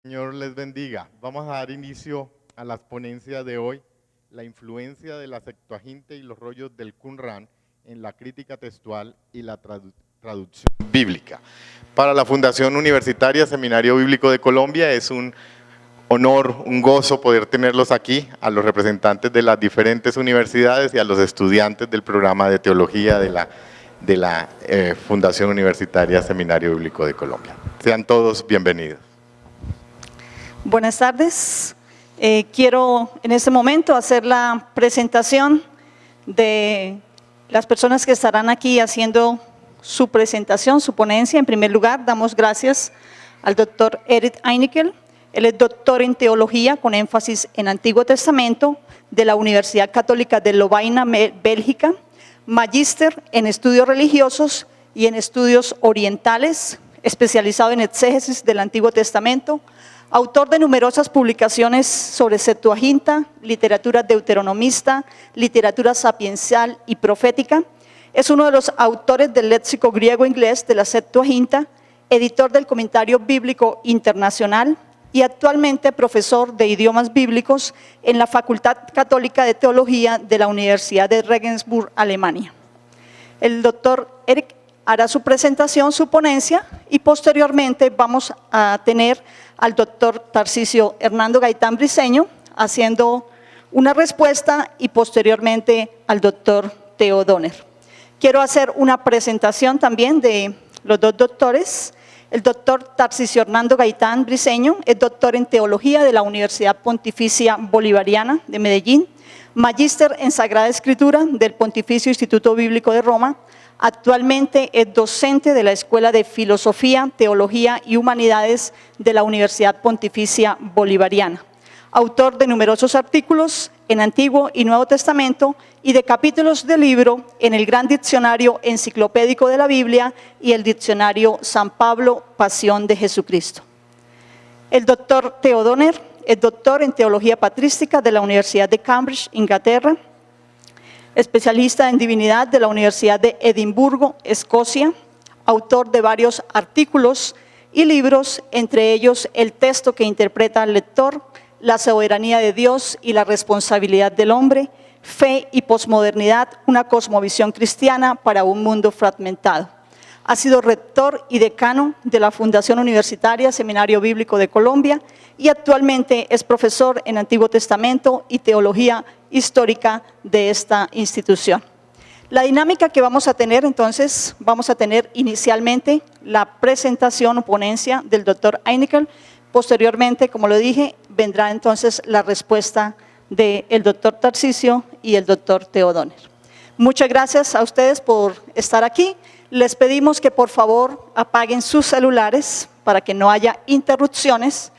Señor les bendiga. Vamos a dar inicio a las ponencias de hoy, la influencia de la Septuaginta y los rollos del Qumran en la crítica textual y la traducción bíblica. Para la Fundación Universitaria Seminario Bíblico de Colombia es un honor, un gozo poder tenerlos aquí, a los representantes de las diferentes universidades y a los estudiantes del programa de teología de la Fundación Universitaria Seminario Bíblico de Colombia. Sean todos bienvenidos. Buenas tardes. Quiero en este momento hacer la presentación de las personas que estarán aquí haciendo su presentación, su ponencia. En primer lugar, damos gracias al doctor Eric Eineckel. Él es doctor en teología con énfasis en Antiguo Testamento de la Universidad Católica de Lovaina, Bélgica, magíster en estudios religiosos y en estudios orientales, especializado en exégesis del Antiguo Testamento, autor de numerosas publicaciones sobre Septuaginta, literatura deuteronomista, literatura sapiencial y profética. Es uno de los autores del léxico griego-inglés de la Septuaginta, editor del Comentario Bíblico Internacional y actualmente profesor de idiomas bíblicos en la Facultad Católica de Teología de la Universidad de Regensburg, Alemania. El doctor Eric hará su presentación, su ponencia, y posteriormente vamos a tener al doctor Tarcisio Hernando Gaitán Briceño haciendo una respuesta y posteriormente al doctor Theo Donner. Quiero hacer una presentación también de los dos doctores. El doctor Tarcisio Hernando Gaitán Briceño es doctor en teología de la Universidad Pontificia Bolivariana de Medellín, magíster en Sagrada Escritura del Pontificio Instituto Bíblico de Roma. Actualmente es docente de la Escuela de Filosofía, Teología y Humanidades de la Universidad Pontificia Bolivariana. Autor de numerosos artículos en Antiguo y Nuevo Testamento y de capítulos de libro en el Gran Diccionario Enciclopédico de la Biblia y el Diccionario San Pablo, Pasión de Jesucristo. El doctor Theo Donner es doctor en Teología Patrística de la Universidad de Cambridge, Inglaterra, especialista en divinidad de la Universidad de Edimburgo, Escocia, autor de varios artículos y libros, entre ellos El texto que interpreta al lector, La soberanía de Dios y la responsabilidad del hombre, Fe y posmodernidad, una cosmovisión cristiana para un mundo fragmentado. Ha sido rector y decano de la Fundación Universitaria Seminario Bíblico de Colombia y actualmente es profesor en Antiguo Testamento y Teología Histórica de esta institución. La dinámica que vamos a tener entonces, vamos a tener inicialmente la presentación o ponencia del doctor Eineckel. Posteriormente, como lo dije, vendrá entonces la respuesta del doctor Tarcisio y el doctor Theo Donner. Muchas gracias a ustedes por estar aquí. Les pedimos que por favor apaguen sus celulares para que no haya interrupciones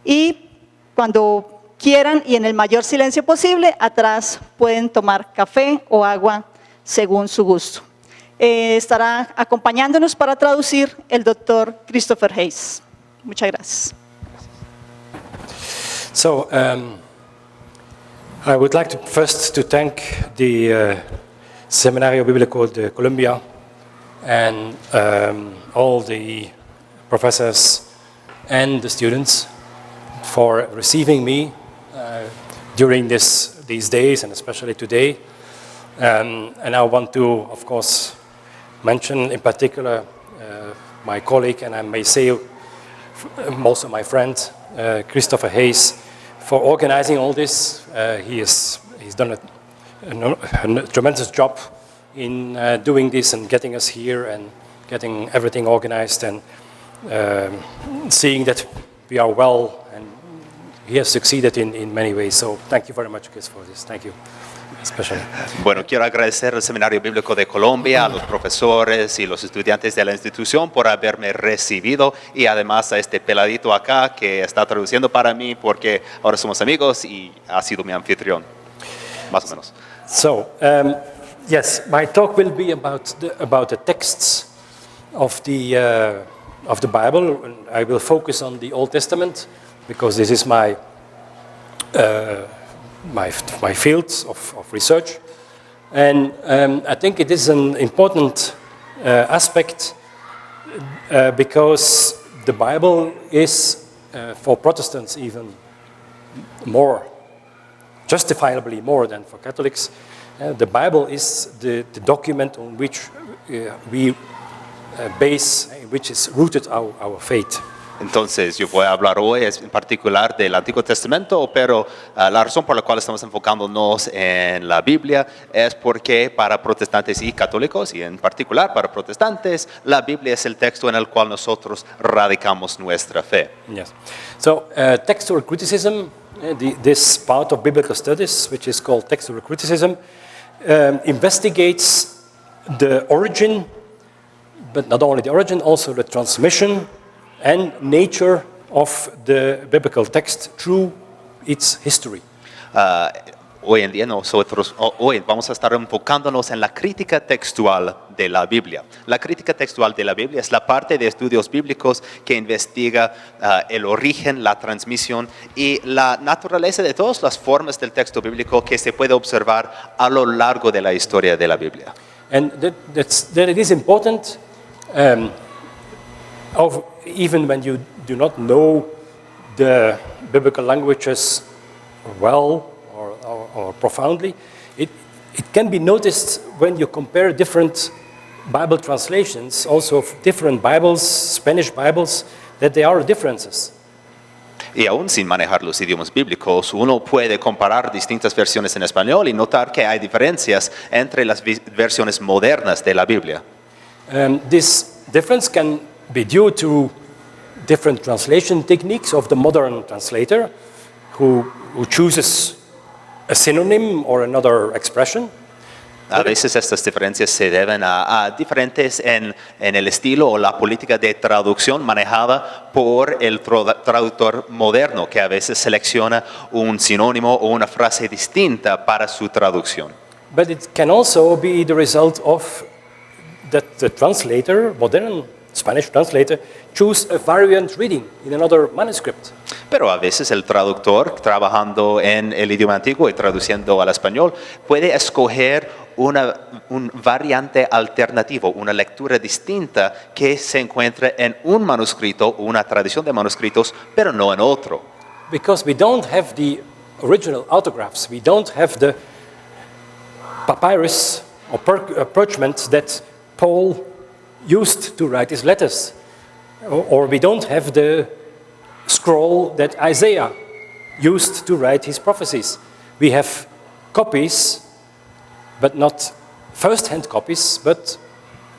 y cuando quieran y en el mayor silencio posible, atrás pueden tomar café o agua según su gusto. Estará acompañándonos para traducir el doctor Christopher Hayes. Muchas gracias. So, I would like to first to thank the Seminario Bíblico de Colombia and all the professors and the students for receiving me during these days and especially today. And I want to, of course, mention in particular my colleague, and I may say also my friend, Christopher Hayes, for organizing all this. He's done a tremendous job in doing this and getting us here and getting everything organized and seeing that we are well, and he has succeeded in many ways. So thank you very much, Chris, for this. Thank you. Especially. Bueno, quiero agradecer al Seminario Bíblico de Colombia, a los profesores y los estudiantes de la institución por haberme recibido y además a este peladito acá que está traduciendo para mí porque ahora somos amigos y ha sido mi anfitrión, más o menos. So, yes, my talk will be about the texts of the Bible. I will focus on the Old Testament because this is my field of research, and I think it is an important aspect because the Bible is for Protestants even more, justifiably more than for Catholics. The Bible is the document on which we base, which is rooted our faith. Entonces, yo voy a hablar hoy en particular del Antiguo Testamento, pero la razón por la cual estamos enfocándonos en la Biblia es porque para protestantes y católicos, y en particular para protestantes, la Biblia es el texto en el cual nosotros radicamos nuestra fe. Yes. So, textual criticism, this part of biblical studies, which is called textual criticism, investigates the origin, but not only the origin, also the transmission and nature of the biblical text through its history. Hoy en día hoy vamos a estar enfocándonos en la crítica textual de la Biblia. La crítica textual de la Biblia es la parte de estudios bíblicos que investiga el origen, la transmisión y la naturaleza de todas las formas del texto bíblico que se puede observar a lo largo de la historia de la Biblia. And that it is important, even when you do not know the biblical languages well or profoundly, it can be noticed when you compare different Bible translations, also of different Bibles, Spanish Bibles, that there are differences. Y aún sin manejar los idiomas bíblicos, uno puede comparar distintas versiones en español y notar que hay diferencias entre las versiones modernas de la Biblia. This difference can be due to different translation techniques of the modern translator who chooses a synonym or another expression. A veces estas diferencias se deben a diferentes en el estilo o la política de traducción manejada por el traductor moderno, que a veces selecciona un sinónimo o una frase distinta para su traducción. But it can also be the result of that the translator, modern Spanish translator, choose a variant reading in another manuscript. Pero a veces el traductor, trabajando en el idioma antiguo y traduciendo al español, puede escoger un variante alternativo, una lectura distinta que se encuentra en un manuscrito, una tradición de manuscritos, pero no en otro. Because we don't have the original autographs, we don't have the papyrus or parchment that Paul used to write his letters, or we don't have the scroll that Isaiah used to write his prophecies. We have copies, but not first-hand copies, but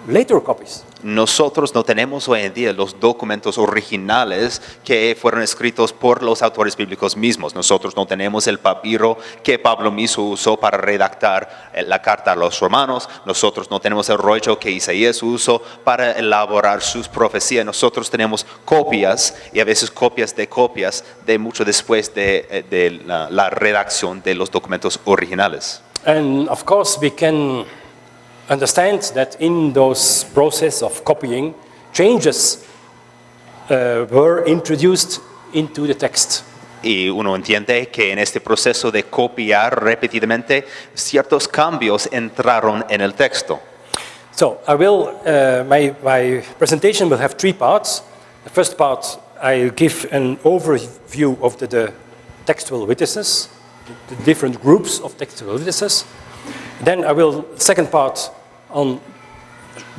later copies. Nosotros no tenemos hoy en día los documentos originales que fueron escritos por los autores bíblicos mismos. Nosotros no tenemos el papiro que Pablo mismo usó para redactar la carta a los romanos. Nosotros no tenemos el rollo que Isaías usó para elaborar sus profecías. Nosotros tenemos copias y a veces copias de mucho después de la redacción de los documentos originales. And of course we can understand that in those process of copying, changes were introduced into the text. Y uno entiende que en este proceso de copiar repetidamente, ciertos cambios entraron en el texto. So I will, my presentation will have three parts. The first part, I'll give an overview of the textual witnesses, the different groups of textual witnesses. Then I will, second part, on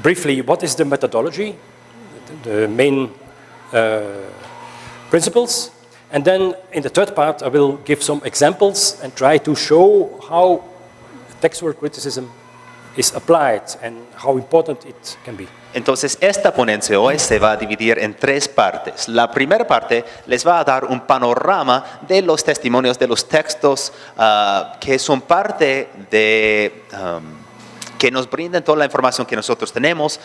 briefly what is the methodology, the main principles. And then in the third part, I will give some examples and try to show how textual criticism is applied and how important it can be. Entonces, esta ponencia hoy se va a dividir en tres partes. La primera parte les va a dar un panorama de los testimonios de los textos que son parte de... que nos brindan toda la información que nosotros tenemos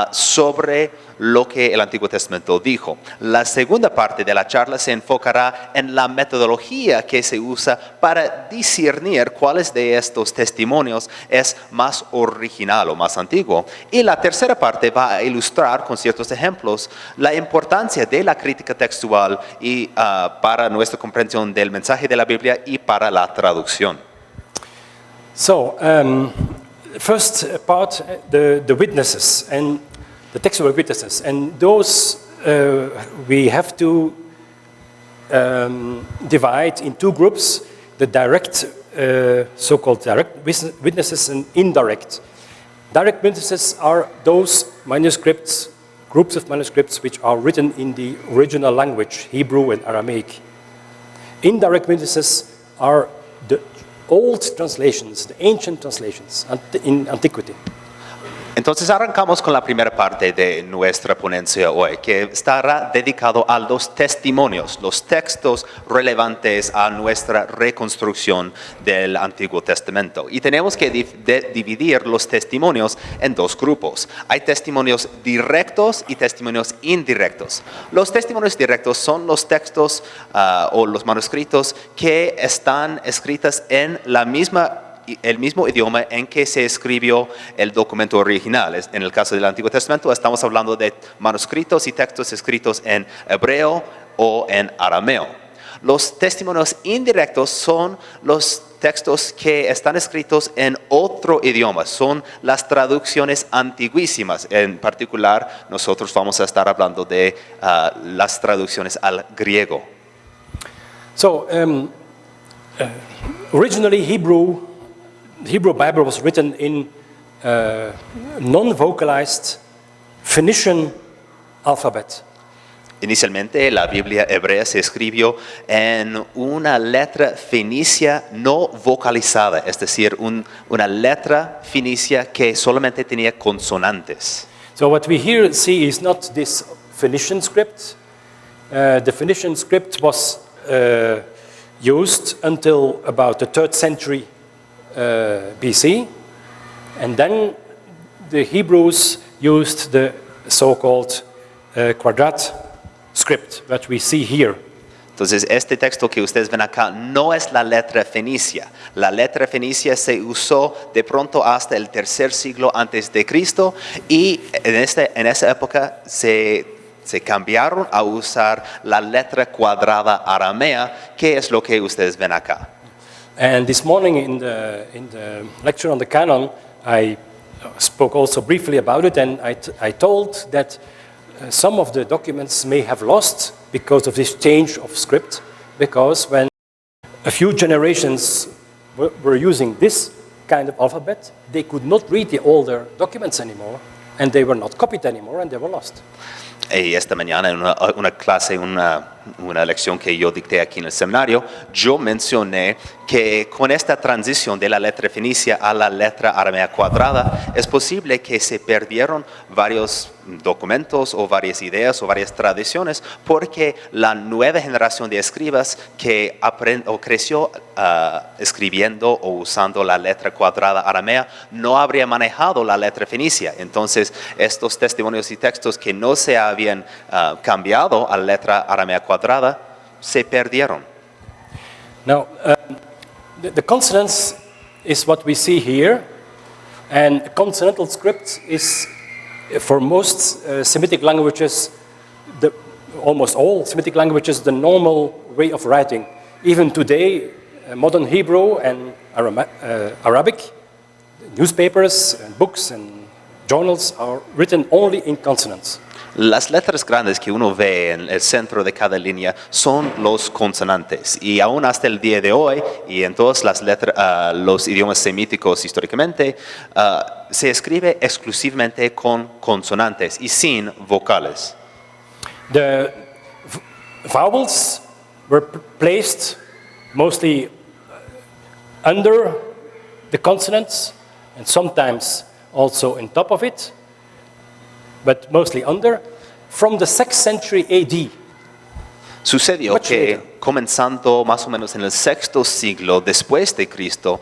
sobre lo que el Antiguo Testamento dijo. La segunda parte de la charla se enfocará en la metodología que se usa para discernir cuáles de estos testimonios es más original o más antiguo. Y la tercera parte va a ilustrar con ciertos ejemplos la importancia de la crítica textual y para nuestra comprensión del mensaje de la Biblia y para la traducción. So, first part, the witnesses and the textual witnesses, and those we have to divide in two groups, the direct, so-called direct witnesses and indirect. Direct witnesses are those manuscripts, groups of manuscripts which are written in the original language, Hebrew and Aramaic. Indirect witnesses are the old translations, the ancient translations in antiquity. Entonces arrancamos con la primera parte de nuestra ponencia hoy, que estará dedicado a los testimonios, los textos relevantes a nuestra reconstrucción del Antiguo Testamento. Y tenemos que dividir los testimonios en dos grupos. Hay testimonios directos y testimonios indirectos. Los testimonios directos son los textos o los manuscritos que están escritos en el mismo idioma en que se escribió el documento original. En el caso del Antiguo Testamento estamos hablando de manuscritos y textos escritos en hebreo o en arameo. Los testimonios indirectos son los textos que están escritos en otro idioma, son las traducciones antiguísimas. En particular, nosotros vamos a estar hablando de las traducciones al griego. So, originally the Hebrew Bible was written in non-vocalized Phoenician alphabet. Inicialmente la Biblia hebrea se escribió en una letra fenicia no vocalizada, es decir, una letra fenicia que solamente tenía consonantes. So what we here see is not this Phoenician script. The Phoenician script was used until about the 3rd century BC, and then the Hebrews used the so-called Quadrat script that we see here. Entonces, este texto que ustedes ven acá no es la letra fenicia. La letra fenicia se usó de pronto hasta el 3er siglo antes de Cristo, y en esa época se cambiaron a usar la letra cuadrada aramea, que es lo que ustedes ven acá. And this morning in the lecture on the canon, I spoke also briefly about it, and I told that some of the documents may have lost because of this change of script, because when a few generations were using this kind of alphabet, they could not read the older documents anymore, and they were not copied anymore, and they were lost. Y esta mañana en una clase, una lección que yo dicté aquí en el seminario, yo mencioné que con esta transición de la letra fenicia a la letra aramea cuadrada, es posible que se perdieron varios documentos o varias ideas o varias tradiciones, porque la nueva generación de escribas que creció escribiendo o usando la letra cuadrada aramea no habría manejado la letra fenicia. Entonces, estos testimonios y textos que no se habían cambiado a la letra aramea cuadrada se perdieron. Now, the consonants is what we see here, and consonantal script is, for most Semitic languages, almost all Semitic languages, the normal way of writing. Even today, modern Hebrew and Arabic, newspapers and books and journals are written only in consonants. Las letras grandes que uno ve en el centro de cada línea son los consonantes, y aún hasta el día de hoy y en todos los idiomas semíticos históricamente se escribe exclusivamente con consonantes y sin vocales. The vowels were placed mostly under the consonants and sometimes also on top of it, but mostly under, from the 6th century AD. Sucedió que comenzando más o menos en el 6º siglo después de Cristo,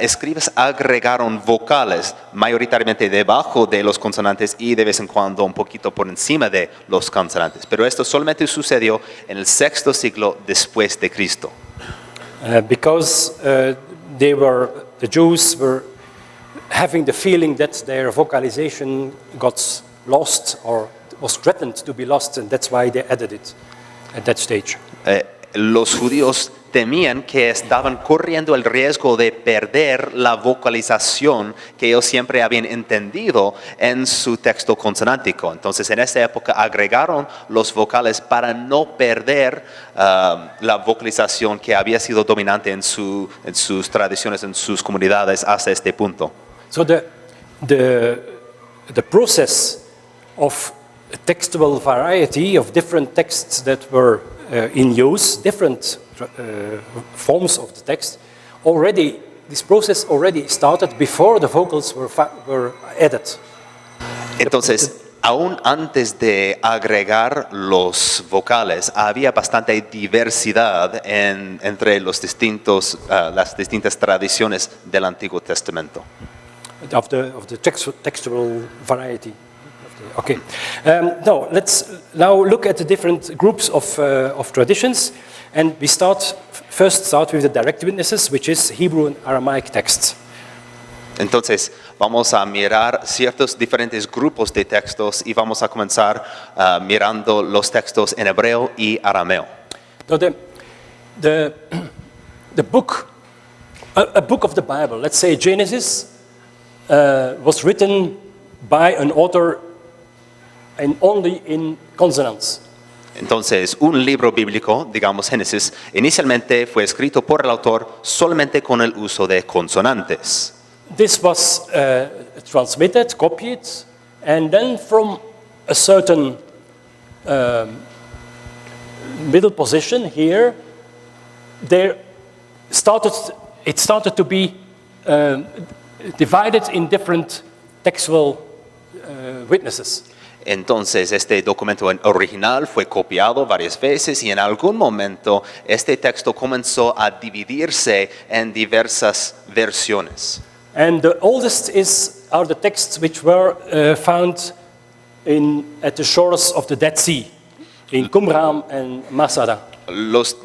escribas agregaron vocales mayoritariamente debajo de los consonantes y de vez en cuando un poquito por encima de los consonantes. Pero esto solamente sucedió en el 6º siglo después de Cristo. Because the Jews were having the feeling that their vocalization got lost or was threatened to be lost, and that's why they added it at that stage. Los judíos temían que estaban corriendo el riesgo de perder la vocalización que ellos siempre habían entendido en su texto consonántico. Entonces, en esa época agregaron los vocales para no perder la vocalización que había sido dominante en sus tradiciones, en sus comunidades hasta este punto. So the process of textual variety of different texts that were in use, different forms of the text, this process already started before the vocals were added. Entonces, aún antes de agregar los vocales, había bastante diversidad entre las distintas tradiciones del Antiguo Testamento. Of the textual variety. Okay. Now let's look at the different groups of traditions, and we first start with the direct witnesses, which is Hebrew and Aramaic texts. Entonces, vamos a mirar ciertos diferentes grupos de textos y vamos a comenzar mirando los textos en hebreo y arameo. So the book, a book of the Bible, let's say Genesis, was written by an author and only in consonants. Entonces, un libro bíblico, digamos Génesis, inicialmente fue escrito por el autor solamente con el uso de consonantes. This was transmitted, copied, and then from a certain middle position here, it started to be divided in different textual witnesses. Entonces, este documento original fue copiado varias veces y en algún momento este texto comenzó a dividirse en diversas versiones. And the oldest are the texts which were found at the shores of the Dead Sea, in Qumran and Masada. Los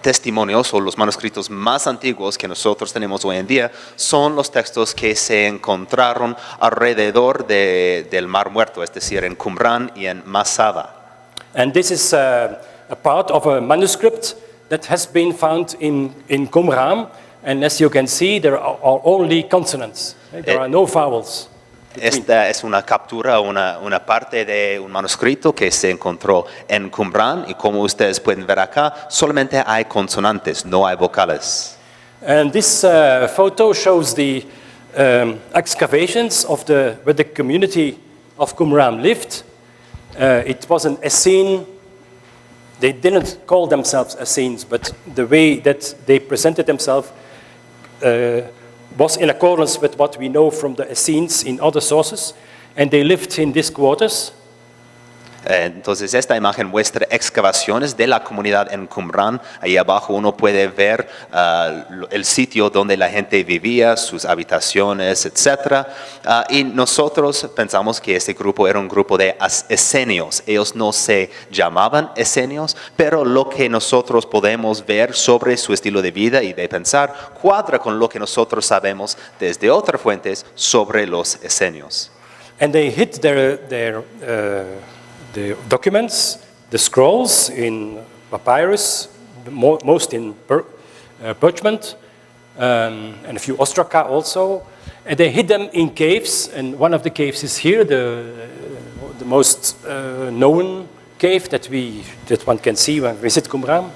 testimonios o los manuscritos más antiguos que nosotros tenemos hoy en día son los textos que se encontraron alrededor del Mar Muerto, es decir, en Qumran y en Masada. And this is a part of a manuscript that has been found in Qumran, and as you can see, there are only consonants. There are no vowels. Esta es una captura, una parte de un manuscrito que se encontró en Qumran y como ustedes pueden ver acá, solamente hay consonantes, no hay vocales. And this photo shows the excavations where the community of Qumran lived. It was an Essene. They didn't call themselves Essenes, but the way that they presented themselves was in accordance with what we know from the Essenes in other sources, and they lived in these quarters. Entonces esta imagen muestra excavaciones de la comunidad en Qumran. Ahí abajo uno puede ver el sitio donde la gente vivía, sus habitaciones, etc. Y nosotros pensamos que este grupo era un grupo de esenios. Ellos no se llamaban esenios, pero lo que nosotros podemos ver sobre su estilo de vida y de pensar cuadra con lo que nosotros sabemos desde otras fuentes sobre los esenios. And they hid the documents, the scrolls in papyrus, most in parchment, and a few ostraca also. And they hid them in caves, and one of the caves is here, the most known cave that one can see when we visit Qumran.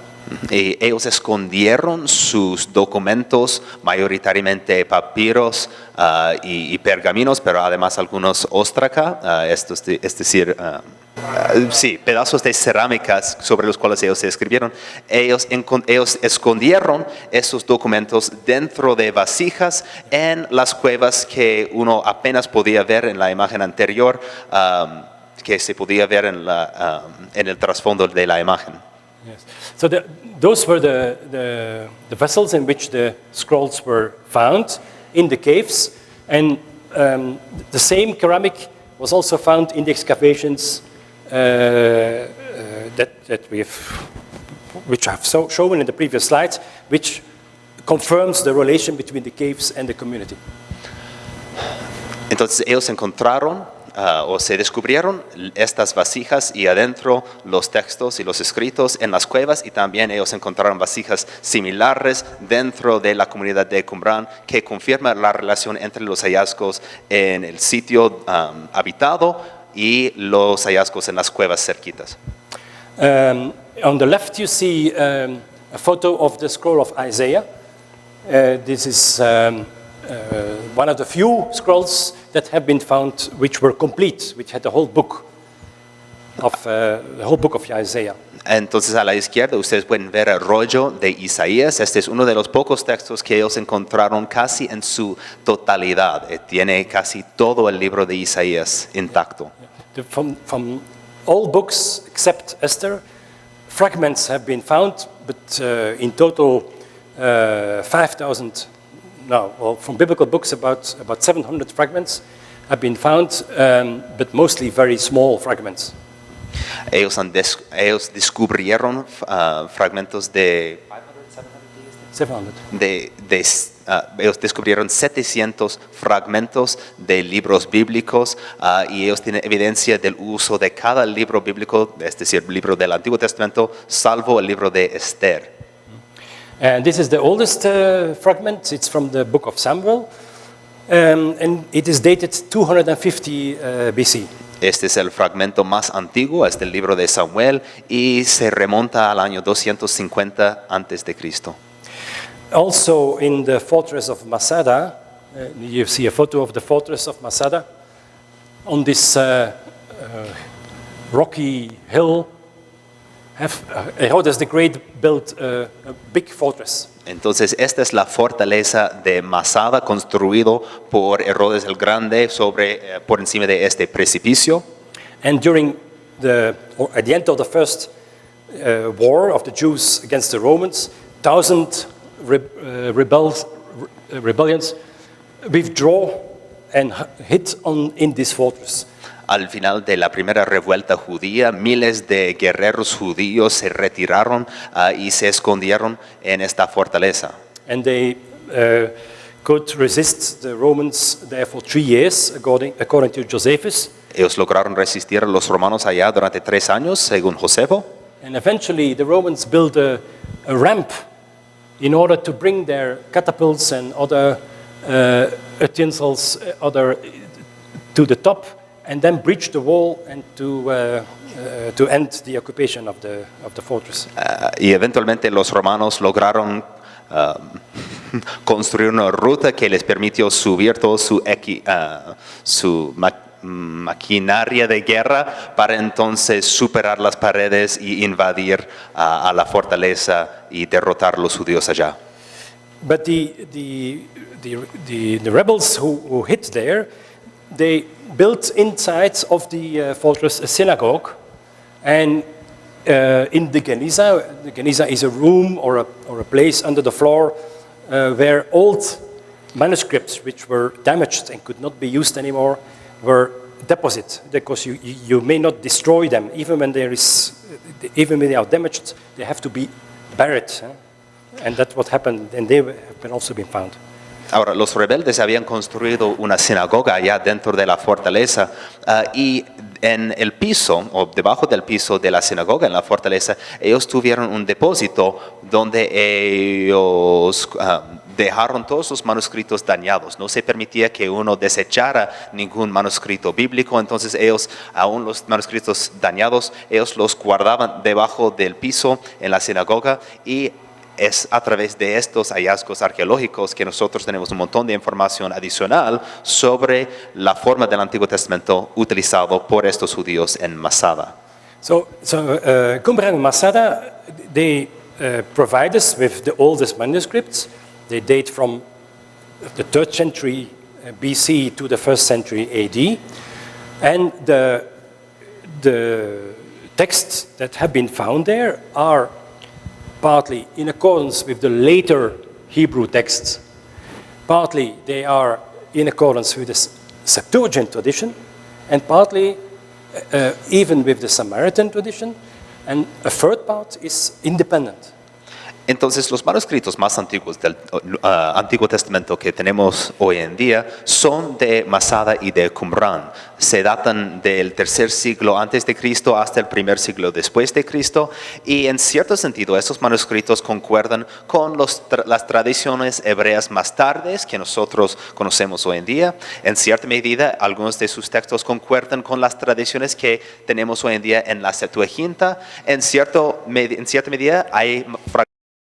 Y ellos escondieron sus documentos, mayoritariamente papiros y pergaminos, pero además algunos ostraca, es decir, sí, pedazos de cerámicas sobre los cuales ellos se escribieron. Ellos escondieron esos documentos dentro de vasijas en las cuevas que uno apenas podía ver en la imagen anterior, que se podía ver en el trasfondo de la imagen. Yes. So those were the vessels in which the scrolls were found in the caves, and the same ceramic was also found in the excavations which I've shown in the previous slides, which confirms the relation between the caves and the community. Entonces ellos encontraron o se descubrieron estas vasijas y adentro los textos y los escritos en las cuevas, y también ellos encontraron vasijas similares dentro de la comunidad de Qumran, que confirma la relación entre los hallazgos en el sitio habitado y los hallazgos en las cuevas cerquitas. On the left you see a photo of the scroll of Isaiah. This is one of the few scrolls that have been found which were complete, which had the whole book of Isaiah. Entonces a la izquierda ustedes pueden ver el rollo de Isaías. Este es uno de los pocos textos que ellos encontraron casi en su totalidad. Tiene casi todo el libro de Isaías intacto. From all books except Esther, fragments have been found, but in total 5,000. From biblical books, about 700 fragments have been found, but mostly very small fragments. Ellos descubrieron fragmentos de 700. Ellos descubrieron 700 fragmentos de libros bíblicos y ellos tienen evidencia del uso de cada libro bíblico, es decir, el libro del Antiguo Testamento, salvo el libro de Esther. And this is the oldest fragment. It's from the book of Samuel, and it is dated 250 BC. Este es el fragmento más antiguo, es del libro de Samuel y se remonta al año 250 antes de Cristo. Also in the fortress of Masada, you see a photo of the fortress of Masada. On this rocky hill, Herodes the Great built a big fortress. Entonces esta es la fortaleza de Masada, construido por Herodes el Grande por encima de este precipicio. And at the end of the first war of the Jews against the Romans, 1,000 rebellions withdraw and hid in this fortress. Al final de la primera revuelta judía, miles de guerreros judíos se retiraron y se escondieron en esta fortaleza. And they could resist the Romans there for 3 years, according to Josephus. Ellos lograron resistir a los romanos allá durante 3 años, según Josefo. And eventually the Romans built a ramp in order to bring their catapults and other utensils to the top, and then breach the wall and to end the occupation of the fortress. Y eventualmente los romanos lograron construir una ruta que les permitió subir toda su maquinaria de guerra para entonces superar las paredes y invadir a la fortaleza y derrotar a los judíos allá. But the rebels who hid there, they built inside of the fortress a synagogue, and in the Geniza is a room or a place under the floor where old manuscripts which were damaged and could not be used anymore were deposited, because you may not destroy them even when they are damaged. They have to be buried, and that's what happened, and they have also been found. Ahora, los rebeldes habían construido una sinagoga allá dentro de la fortaleza y en el piso, o debajo del piso de la sinagoga en la fortaleza, ellos tuvieron un depósito donde ellos dejaron todos sus manuscritos dañados. No se permitía que uno desechara ningún manuscrito bíblico, entonces ellos, aún los manuscritos dañados, ellos los guardaban debajo del piso en la sinagoga, y es a través de estos hallazgos arqueológicos que nosotros tenemos un montón de información adicional sobre la forma del Antiguo Testamento utilizado por estos judíos en Masada. So Qumran and Masada, they provide us with the oldest manuscripts. They date from the 3rd century BC to the 1st century AD. And the texts that have been found there are partly in accordance with the later Hebrew texts, partly they are in accordance with the Septuagint tradition, and partly even with the Samaritan tradition, and a third part is independent. Entonces, los manuscritos más antiguos del Antiguo Testamento que tenemos hoy en día son de Masada y de Qumran. Se datan del tercer siglo antes de Cristo hasta el primer siglo después de Cristo, y en cierto sentido estos manuscritos concuerdan con las tradiciones hebreas más tardes que nosotros conocemos hoy en día. En cierta medida, algunos de sus textos concuerdan con las tradiciones que tenemos hoy en día en la Septuaginta. En cierta medida, hay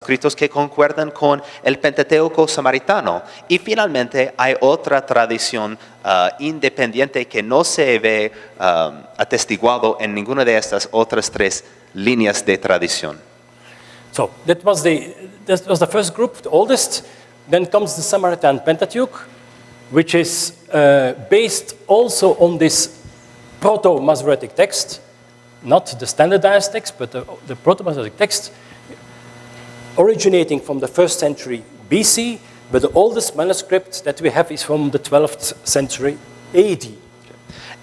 escritos que concuerdan con el Pentateuco samaritano. Y finalmente hay otra tradición independiente que no se ve atestiguado en ninguna de estas otras tres líneas de tradición. So that was the first group, the oldest. Then comes the Samaritan Pentateuch, which is based also on this Proto-Masoretic text, not the standardized text, but the Proto-Masoretic text, originating from the 1st century BC, but the oldest manuscript that we have is from the 12th century AD.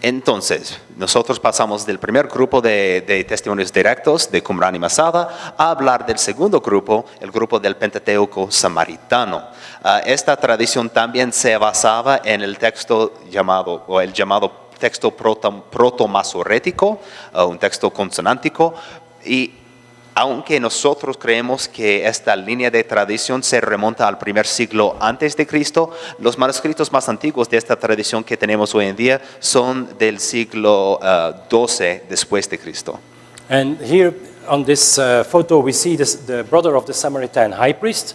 Entonces, nosotros pasamos del primer grupo de testimonios directos de Qumran y Masada a hablar del segundo grupo, el grupo del Pentateuco samaritano. Esta tradición también se basaba en el texto llamado texto proto-masorético, un texto consonántico, y aunque nosotros creemos que esta línea de tradición se remonta al primer siglo antes de Cristo, los manuscritos más antiguos de esta tradición que tenemos hoy en día son del siglo XII después de Cristo. And here on this photo we see the brother of the Samaritan high priest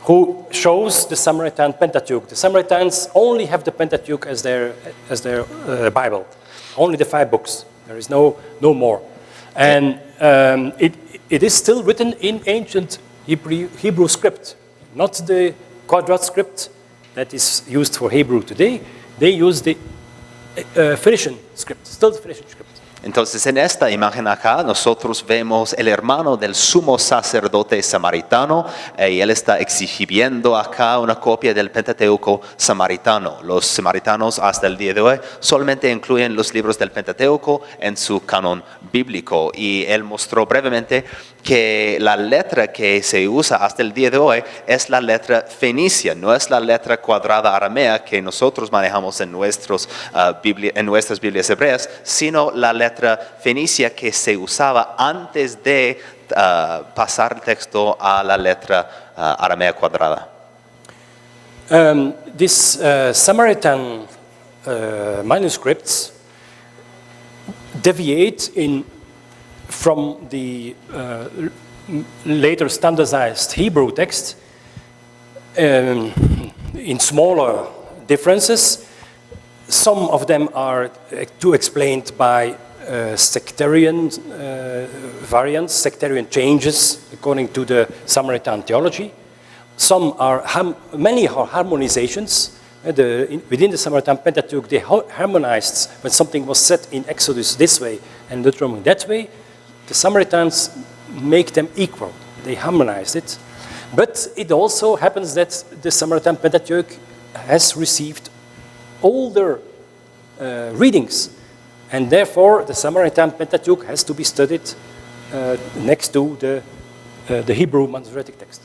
who shows the Samaritan Pentateuch. The Samaritans only have the Pentateuch as their Bible, only the 5 books. There is no more. And it is still written in ancient Hebrew script, not the Quadrat script that is used for Hebrew today. They use the Phoenician script, still the Phoenician script. Entonces, en esta imagen acá, nosotros vemos el hermano del sumo sacerdote samaritano, y él está exhibiendo acá una copia del Pentateuco samaritano. Los samaritanos hasta el día de hoy solamente incluyen los libros del Pentateuco en su canon bíblico, y él mostró brevemente que la letra que se usa hasta el día de hoy es la letra fenicia, no es la letra cuadrada aramea que nosotros manejamos en nuestras Biblias hebreas, sino la letra fenicia que se usaba antes de pasar el texto a la letra aramea cuadrada. These Samaritan manuscripts deviate from the later standardized Hebrew text in smaller differences. Some of them are explained by sectarian variants, sectarian changes according to the Samaritan theology. Many are harmonizations. Within the Samaritan Pentateuch, they harmonized when something was said in Exodus this way and Deuteronomy that way. The Samaritans make them equal. They harmonized it. But it also happens that the Samaritan Pentateuch has received older readings, and therefore the Samaritan Pentateuch has to be studied next to the Hebrew Masoretic text.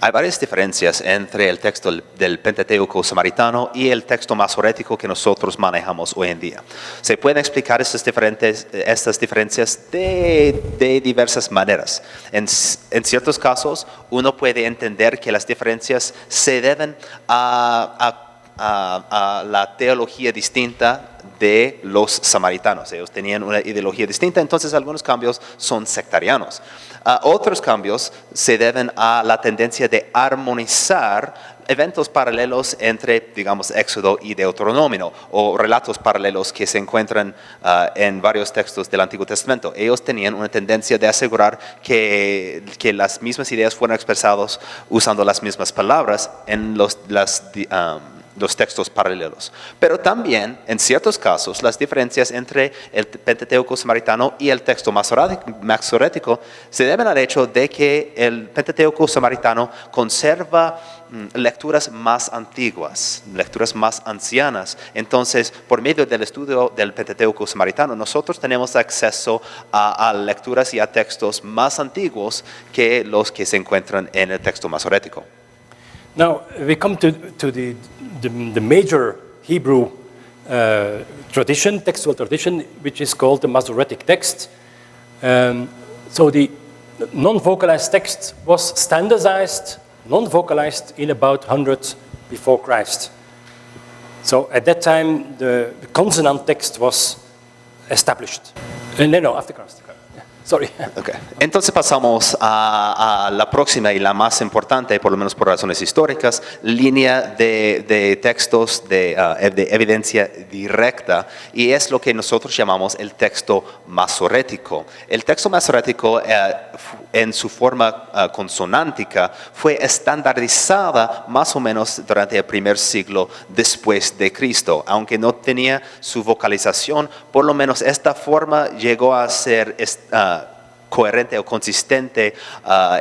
Hay varias diferencias entre el texto del Pentateuco samaritano y el texto masorético que nosotros manejamos hoy en día. Se pueden explicar estas diferencias de diversas maneras. En ciertos casos, uno puede entender que las diferencias se deben a la teología distinta de los samaritanos. Ellos tenían una ideología distinta, entonces algunos cambios son sectarianos. Otros cambios se deben a la tendencia de armonizar eventos paralelos entre, digamos, Éxodo y Deuteronomio, o relatos paralelos que se encuentran en varios textos del Antiguo Testamento. Ellos tenían una tendencia de asegurar que las mismas ideas fueran expresadas usando las mismas palabras en los textos paralelos. Pero también, en ciertos casos, las diferencias entre el Pentateuco samaritano y el texto masorético se deben al hecho de que el Pentateuco samaritano conserva lecturas más antiguas, lecturas más ancianas. Entonces, por medio del estudio del Pentateuco samaritano, nosotros tenemos acceso a lecturas y a textos más antiguos que los que se encuentran en el texto masorético. Now, we come to the major Hebrew tradition, textual tradition, which is called the Masoretic text. So the non-vocalized text was standardized, non-vocalized in about 100 before Christ. So at that time, the consonant text was established. No, after Christ. Sorry. Okay. Entonces pasamos a la próxima y la más importante, por lo menos por razones históricas, línea de textos de evidencia directa, y es lo que nosotros llamamos el texto masorético. El texto masorético en su forma consonántica fue estandarizada más o menos durante el primer siglo después de Cristo. Aunque no tenía su vocalización, por lo menos esta forma llegó a ser coherente o consistente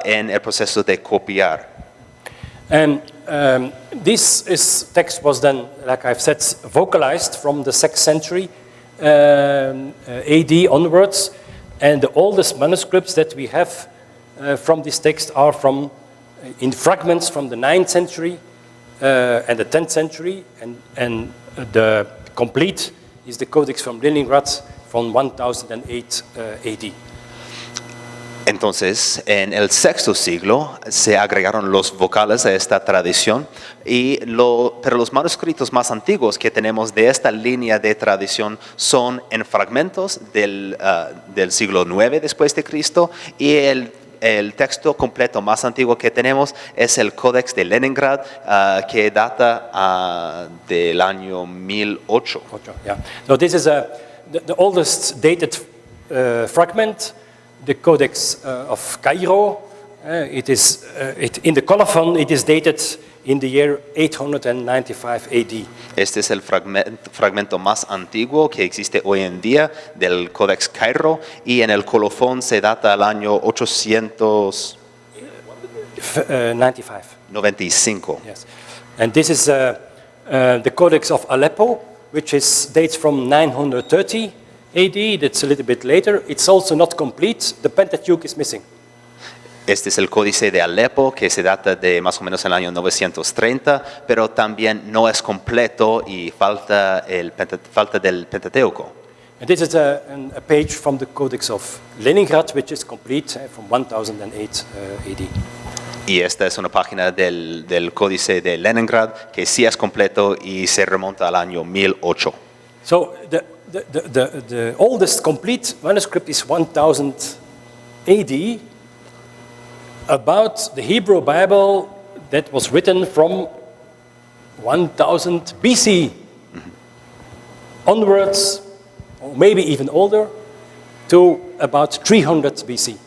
en el proceso de copiar. And this text was then, like I've said, vocalized from the 6th century AD onwards, and the oldest manuscripts that we have from this text are in fragments from the 9th century and the 10th century, and the complete is the Codex from Leningrad from 1008 AD. Entonces, en el sexto siglo se agregaron los vocales a esta tradición, pero los manuscritos más antiguos que tenemos de esta línea de tradición son en fragmentos del siglo IX después de Cristo, y el texto completo más antiguo que tenemos es el Codex de Leningrad, que data del año 1008. Yeah. So this is the oldest dated fragment. The Codex of Cairo. In the colophon, it is dated in the year 895 AD. Este es el fragmento más antiguo que existe hoy en día del Codex Cairo, y en el colofón se data al año 895. Yes. And this is the Codex of Aleppo, which dates from 930 AD. That's a little bit later. It's also not complete. The Pentateuch is missing. Este es el Códice de Alepo, que se data de más o menos el año 930, pero también no es completo y falta del Pentateuco. And this is a page from the Codex of Leningrad, which is complete from 1008 AD. Y esta es una página del Códice de Leningrad que sí es completo y se remonta al año 1008. So the oldest complete manuscript is 1000 AD, about the Hebrew Bible that was written from 1000 BC onwards, or maybe even older, to about 300 BC.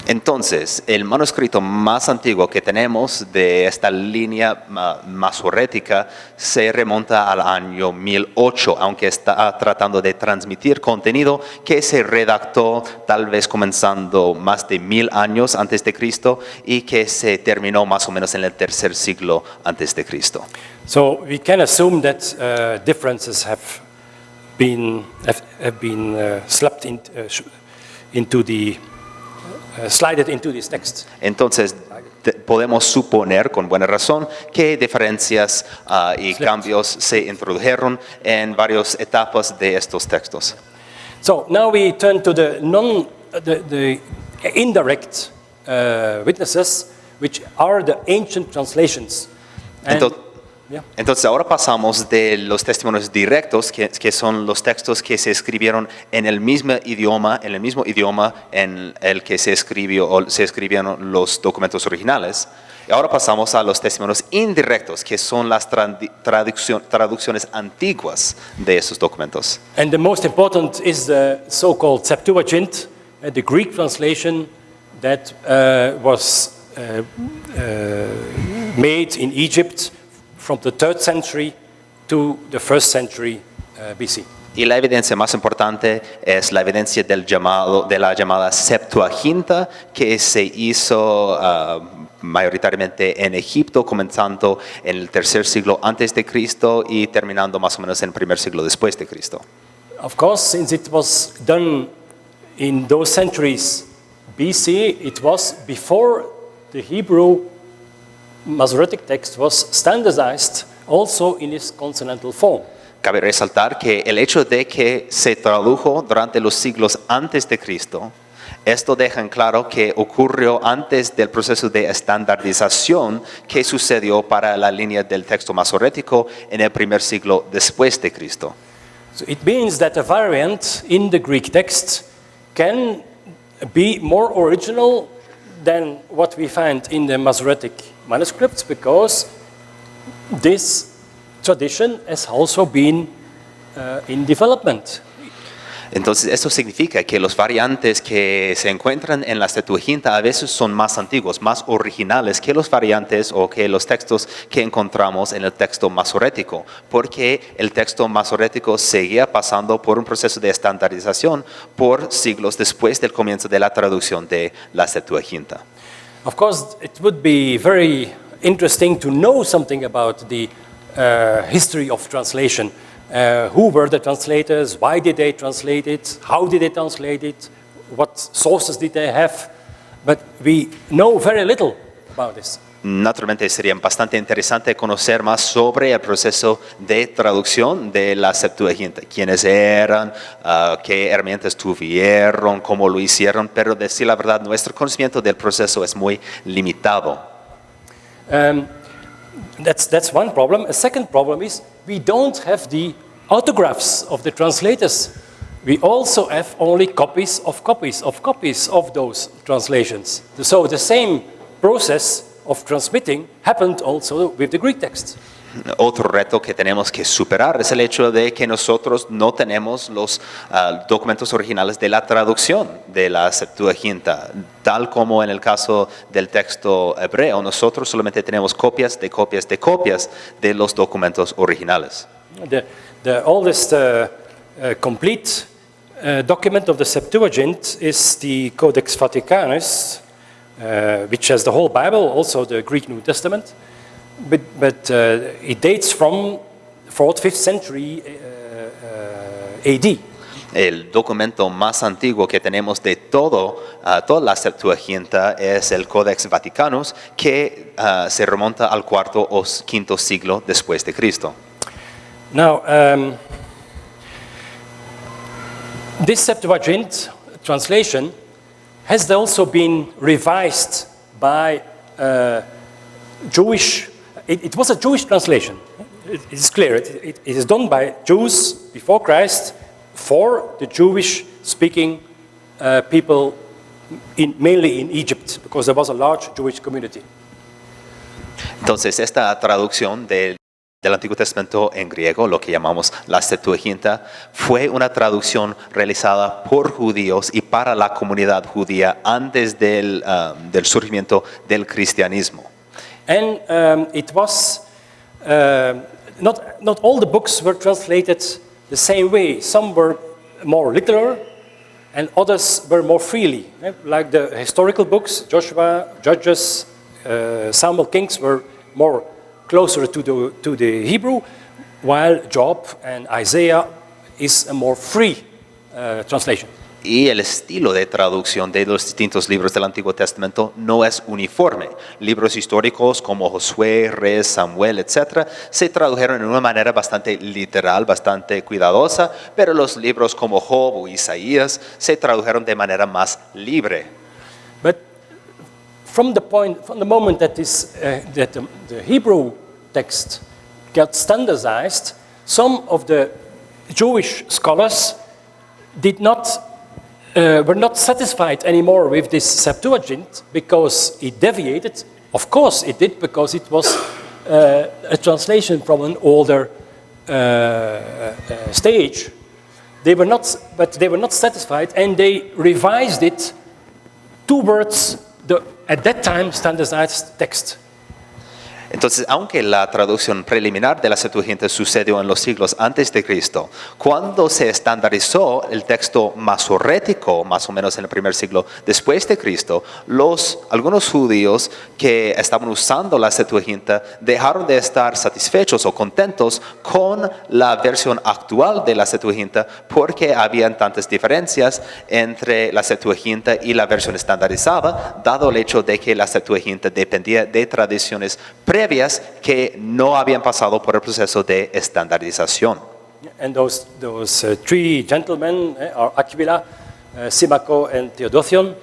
Entonces, el manuscrito más antiguo que tenemos de esta línea masorética se remonta al año 1008, aunque está tratando de transmitir contenido que se redactó tal vez comenzando más de 1000 años antes de Cristo y que se terminó más o menos en el tercer siglo antes de Cristo. So we can assume that differences have been slapped into the slided into this text. Entonces, podemos suponer con buena razón que diferencias y cambios se introdujeron en varias etapas de estos textos. So now we turn to the indirect witnesses, which are the ancient translations. Entonces ahora pasamos de los testimonios directos, que son los textos que se escribieron en el mismo idioma en el que se escribieron los documentos originales. Y ahora pasamos a los testimonios indirectos, que son las traducciones antiguas de esos documentos. And the most important is the so-called Septuagint, the Greek translation that was made in Egypt from the 3rd century to the 1st century BC. Y la evidencia más importante es la evidencia de la llamada Septuaginta, que se hizo mayoritariamente en Egipto, comenzando en el 3er siglo antes de Cristo y terminando más o menos en el 1er siglo después de Cristo. Of course, since it was done in those centuries BC, it was before the Hebrew Masoretic text was standardized also in its consonantal form. Cabe resaltar que el hecho de que se tradujo durante los siglos antes de Cristo, esto deja en claro que ocurrió antes del proceso de estandarización que sucedió para la línea del texto masorético en el 1er siglo después de Cristo. So it means that a variant in the Greek text can be more original than what we find in the Masoretic manuscripts, because this tradition has also been in development. Entonces, esto significa que los variantes que se encuentran en la Septuaginta a veces son más antiguos, más originales que los variantes o que los textos que encontramos en el texto masorético, porque el texto masorético seguía pasando por un proceso de estandarización por siglos después del comienzo de la traducción de la Septuaginta. Of course, it would be very interesting to know something about the history of translation. Who were the translators? Why did they translate it? How did they translate it? What sources did they have? But we know very little about this. Naturalmente sería bastante interesante conocer más sobre el proceso de traducción de la Septuaginta, quiénes eran, qué herramientas tuvieron, cómo lo hicieron, pero decir la verdad, nuestro conocimiento del proceso es muy limitado. That's one problem. A second problem is we don't have the autographs of the translators. We also have only copies of those translations. So the same process of transmitting happened also with the Greek text. Otro reto que tenemos que superar es el hecho de que nosotros no tenemos los documentos originales de la traducción de la Septuaginta. Tal como en el caso del texto hebreo, nosotros solamente tenemos copias de los documentos originales. The oldest complete document of the Septuagint is the Codex Vaticanus, which has the whole Bible, also the Greek New Testament. But it dates from 4th, 5th century AD. El documento más antiguo que tenemos de toda la Septuaginta es el Codex Vaticanus, que se remonta al 4º o 5º siglo después de Cristo. Now, this Septuagint translation has also been revised by Jewish. It was a Jewish translation. It is clear. It is done by Jews before Christ for the Jewish-speaking people, mainly in Egypt, because there was a large Jewish community. Entonces, esta traducción del Antiguo Testamento en griego, lo que llamamos la Septuaginta, fue una traducción realizada por judíos y para la comunidad judía antes del surgimiento del cristianismo. And it was, not all the books were translated the same way. Some were more literal and others were more freely. Like the historical books, Joshua, Judges, Samuel, Kings were more closer to the Hebrew, while Job and Isaiah is a more free translation. Y el estilo de traducción de los distintos libros del Antiguo Testamento no es uniforme. Libros históricos como Josué, Reyes, Samuel, etc., se tradujeron de una manera bastante literal, bastante cuidadosa, pero los libros como Job o Isaías se tradujeron de manera más libre. But from the moment that the Hebrew text got standardized, some of the Jewish scholars were not satisfied anymore with this Septuagint because it deviated. Of course it did, because it was a translation from an older stage. They were not satisfied, and they revised it towards the, at that time, standardized text. Entonces, aunque la traducción preliminar de la Septuaginta sucedió en los siglos antes de Cristo, cuando se estandarizó el texto masorético, más o menos en el primer siglo después de Cristo, algunos judíos que estaban usando la Septuaginta dejaron de estar satisfechos o contentos con la versión actual de la Septuaginta porque habían tantas diferencias entre la Septuaginta y la versión estandarizada, dado el hecho de que la Septuaginta dependía de tradiciones previas que no habían pasado por el proceso de estandarización. And those three gentlemen are Aquila, Symmachus, and Theodotion,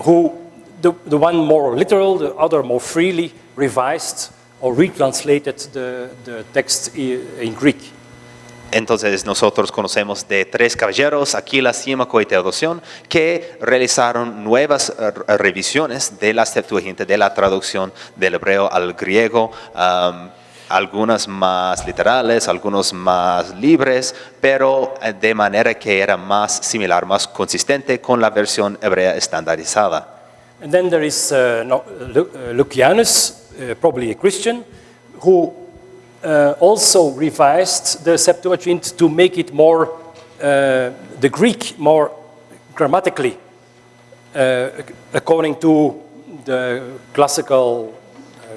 who the one more literal, the other more freely revised or retranslated the text in Greek. Entonces nosotros conocemos de tres caballeros, Aquila, Símaco y Teodosión, que realizaron nuevas revisiones de la Septuaginta, de la traducción del hebreo al griego, algunas más literales, algunos más libres, pero de manera que era más similar, más consistente con la versión hebrea estandarizada. And then there is Lucianus, probably a Christian, who also revised the Septuagint to make it more, the Greek more grammatically, according to the classical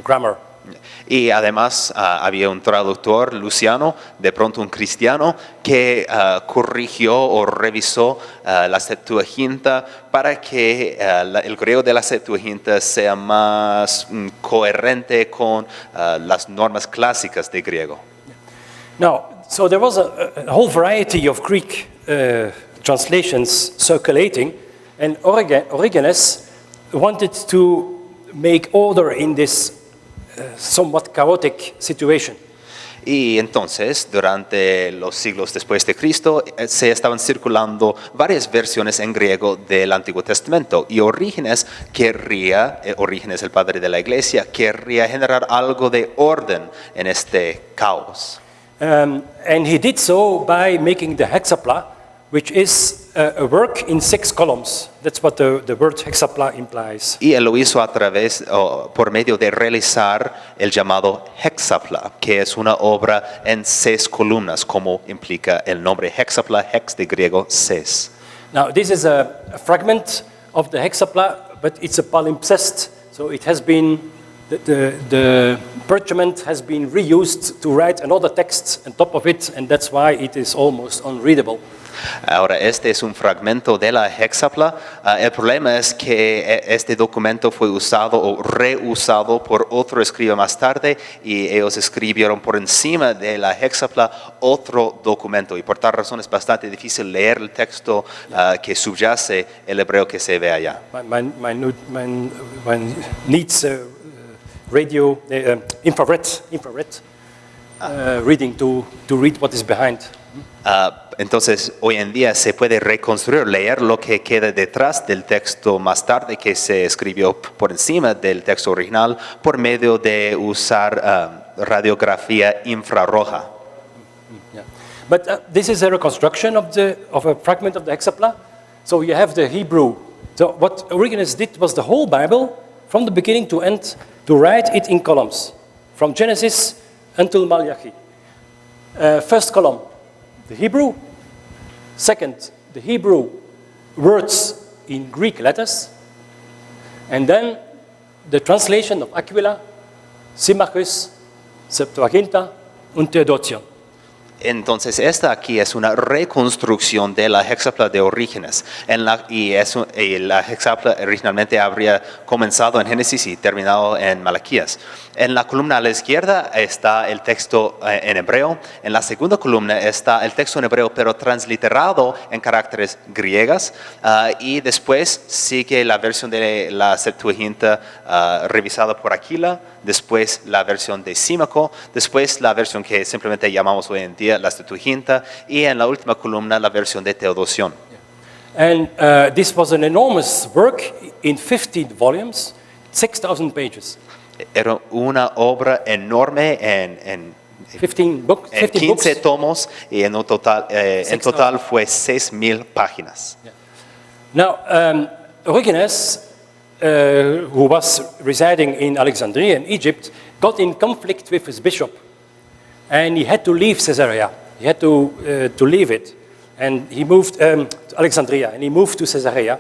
grammar. Y además había un traductor, Luciano, de pronto un cristiano, que corrigió o revisó la Septuaginta para que el griego de la Septuaginta sea más coherente con las normas clásicas de griego. Now, so there was a whole variety of Greek translations circulating, and Origenes wanted to make order in this somewhat chaotic situation. Y entonces, durante los siglos después de Cristo, se estaban circulando varias versiones en griego del Antiguo Testamento. Y Orígenes, el padre de la iglesia, querría generar algo de orden en este caos. And he did so by making the hexapla, which is a work in 6 columns. That's what the word hexapla implies. Y él lo hizo por medio de realizar el llamado hexapla, que es una obra en 6 columnas, como implica el nombre hexapla, hex de griego 6. Now, this is a fragment of the hexapla, but it's a palimpsest, so it has been, the parchment has been reused to write another text on top of it, and that's why it is almost unreadable. Ahora, este es un fragmento de la hexapla. El problema es que este documento fue usado o reusado por otro escriba más tarde y ellos escribieron por encima de la hexapla otro documento y por tal razón es bastante difícil leer el texto que subyace el hebreo que se ve allá. Mine needs radio, infrared reading to read what is behind. Entonces, hoy en día se puede reconstruir, leer lo que queda detrás del texto más tarde que se escribió por encima del texto original por medio de usar radiografía infrarroja. Yeah. But this is a reconstruction of a fragment of the hexapla. So you have the Hebrew. So what Origenes did was the whole Bible, from the beginning to end, to write it in columns, from Genesis until Malachi. First column, the Hebrew. Second, the Hebrew words in Greek letters. And then the translation of Aquila, Symmachus, Septuaginta, und Theodotion. Entonces, esta aquí es una reconstrucción de la hexapla de Orígenes. Y la hexapla originalmente habría comenzado en Génesis y terminado en Malaquías. En la columna a la izquierda está el texto en hebreo. En la segunda columna está el texto en hebreo, pero transliterado en caracteres griegas. Y después sigue la versión de la Septuaginta revisada por Aquila. Después la versión de Símaco. Después la versión que simplemente llamamos hoy en día la Septuaginta. Y en la última columna la versión de Teodosión. And this was an enormous work in 15 volumes, 6,000 pages. Era una obra enorme en 15 books. 15 tomos y en total fue 6,000 páginas. Yeah. Now, Origenes who was residing in Alexandria in Egypt, got in conflict with his bishop. And he had to leave Caesarea. He had to leave it. And he moved to Alexandria, and he moved to Caesarea.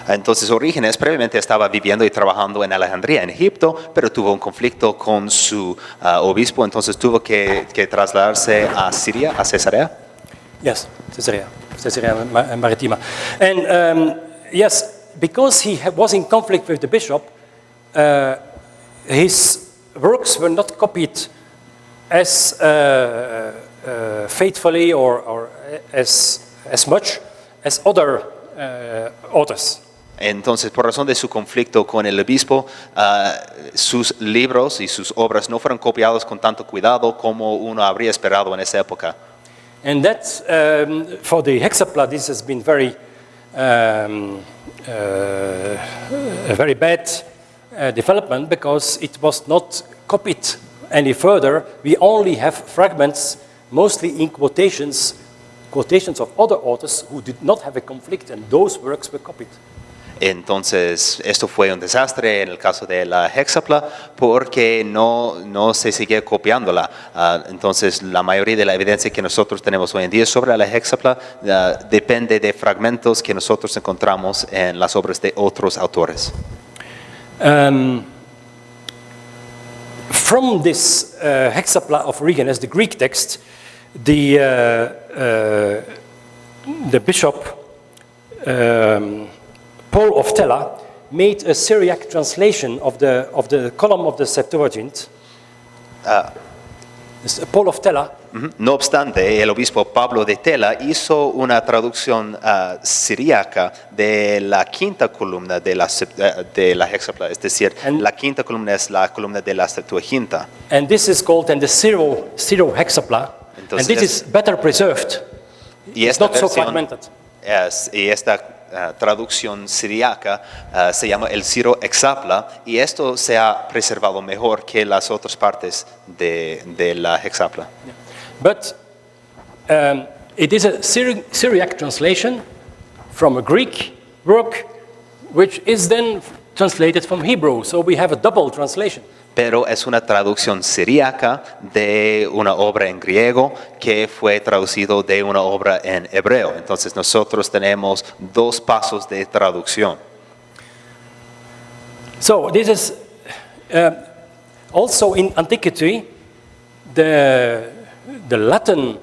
Entonces Orígenes previamente estaba viviendo y trabajando en Alejandría, en Egipto, pero tuvo un conflicto con su obispo, entonces tuvo que trasladarse a Siria, a Cesarea. Yes, Caesarea Maritima. And yes, because he was in conflict with the bishop, his works were not copied as faithfully or as much as other authors. Entonces, por razón de su conflicto con el obispo, sus libros y sus obras no fueron copiados con tanto cuidado como uno habría esperado en esa época. And that, for the Hexapla, this has been a very bad development because it was not copied any further. We only have fragments, mostly in quotations of other authors who did not have a conflict, and those works were copied. Entonces, esto fue un desastre en el caso de la Hexapla porque no se sigue copiándola. Entonces, la mayoría de la evidencia que nosotros tenemos hoy en día sobre la Hexapla depende de fragmentos que nosotros encontramos en las obras de otros autores. From this Hexapla of Origenes, the Greek text, the bishop Paul of Tella made a Syriac translation of the column of the Septuagint. Paul of Tella. No obstante, el obispo Pablo de Tela hizo una traducción siríaca de la quinta columna de la Hexapla, es decir, la quinta columna es la columna de la Septuaginta. And this is called the Syro Hexapla, and this is better preserved. It's not so fragmented. Y esta traducción siríaca se llama el Syro Hexapla, y esto se ha preservado mejor que las otras partes de la Hexapla. Yeah. But it is a Syriac translation from a Greek work, which is then translated from Hebrew. So we have a double translation. Pero es una traducción siríaca de una obra en griego que fue traducido de una obra en hebreo. Entonces nosotros tenemos dos pasos de traducción. So this is also in antiquity, the Latin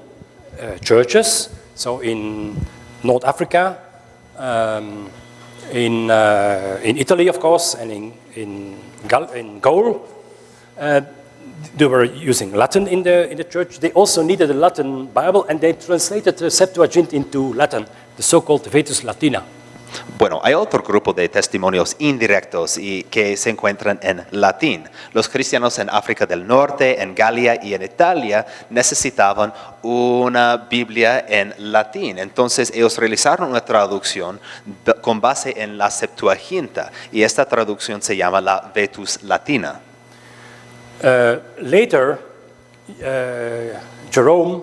churches, so in North Africa, in Italy, of course, and in Gaul, they were using Latin in the church. They also needed a Latin Bible, and they translated the Septuagint into Latin, the so-called Vetus Latina. Bueno, hay otro grupo de testimonios indirectos y que se encuentran en latín. Los cristianos en África del Norte, en Galia y en Italia necesitaban una Biblia en latín. Entonces ellos realizaron una traducción con base en la Septuaginta, y esta traducción se llama la Vetus Latina. Later, Jerome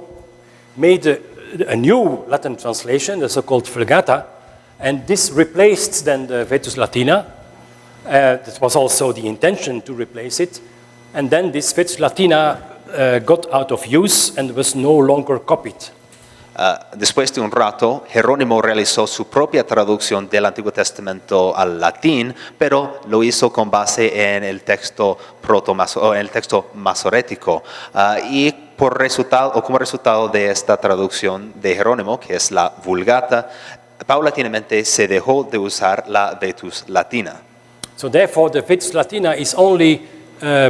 made a new Latin translation, the so-called Vulgata, and this replaced then the Vetus Latina. That was also the intention to replace it. And then this Vetus Latina got out of use and was no longer copied. Después de un rato, Jerónimo realizó su propia traducción del Antiguo Testamento al latín, pero lo hizo con base en el texto masorético. Y como resultado de esta traducción de Jerónimo, que es la Vulgata, paulatinamente se dejó de usar la Vetus Latina. So therefore, the Vetus Latina is only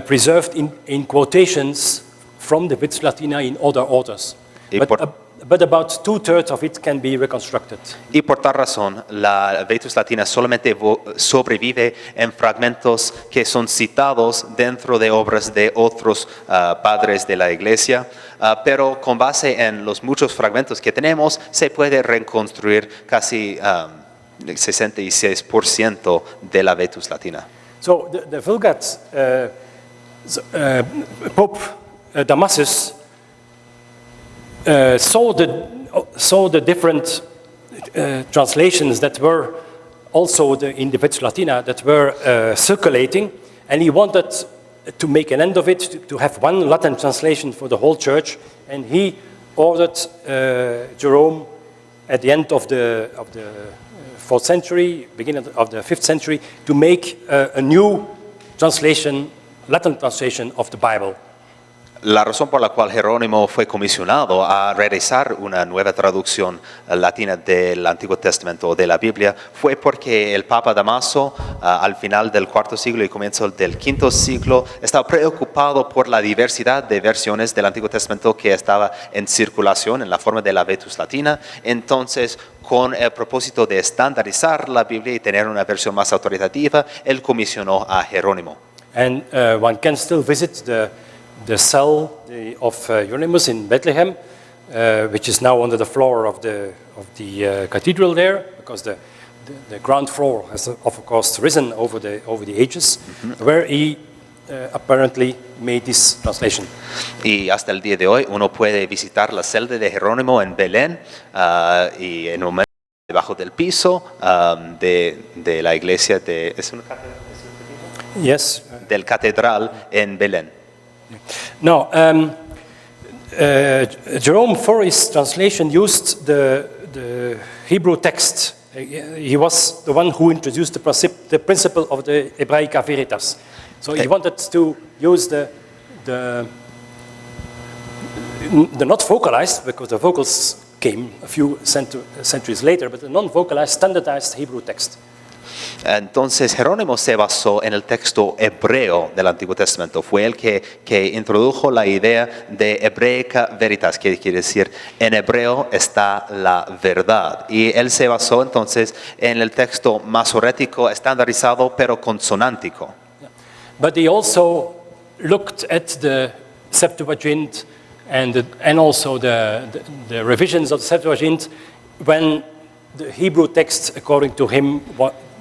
preserved in quotations from the Vetus Latina in other authors. But about 2/3 of it can be reconstructed. Y por tal razón, la Vetus Latina solamente sobrevive en fragmentos que son citados dentro de obras de otros padres de la Iglesia, pero con base en los muchos fragmentos que tenemos, se puede reconstruir casi 66% de la Vetus Latina. So the Vulgate, Pope Damasus saw the different translations that were also in the Vetus Latina that were circulating, and he wanted to make an end of it, to have one Latin translation for the whole church, and he ordered Jerome at the end of the 4th century, beginning of the 5th century, to make a new translation, Latin translation of the Bible. La razón por la cual Jerónimo fue comisionado a realizar una nueva traducción latina del Antiguo Testamento de la Biblia fue porque el Papa Damaso, al final del IV siglo y comienzo del V siglo, estaba preocupado por la diversidad de versiones del Antiguo Testamento que estaba en circulación en la forma de la Vetus Latina. Entonces, con el propósito de estandarizar la Biblia y tener una versión más autoritativa, él comisionó a Jerónimo. And one can still visit the cell of Hieronymus in Bethlehem, which is now under the floor of the cathedral there, because the ground floor has, of course, risen over the ages, where he apparently made this translation. Y hasta el día de hoy uno puede visitar la celda de Jerónimo en Belén y en un momento debajo del piso de la iglesia de ¿es una catedral? Yes. Del catedral en Belén. Now, Jerome, for his translation, used the Hebrew text. He was the one who introduced the principle of the Hebraica Veritas. So he wanted to use the not vocalized, because the vocals came a few centuries later, but the non-vocalized, standardized Hebrew text. Entonces Jerónimo se basó en el texto hebreo del Antiguo Testamento. Fue el que introdujo la idea de Hebraica Veritas, que quiere decir en hebreo está la verdad. Y él se basó entonces en el texto masorético estandarizado pero consonántico. But he also looked at the Septuagint and also the revisions of the Septuagint when the Hebrew text, according to him,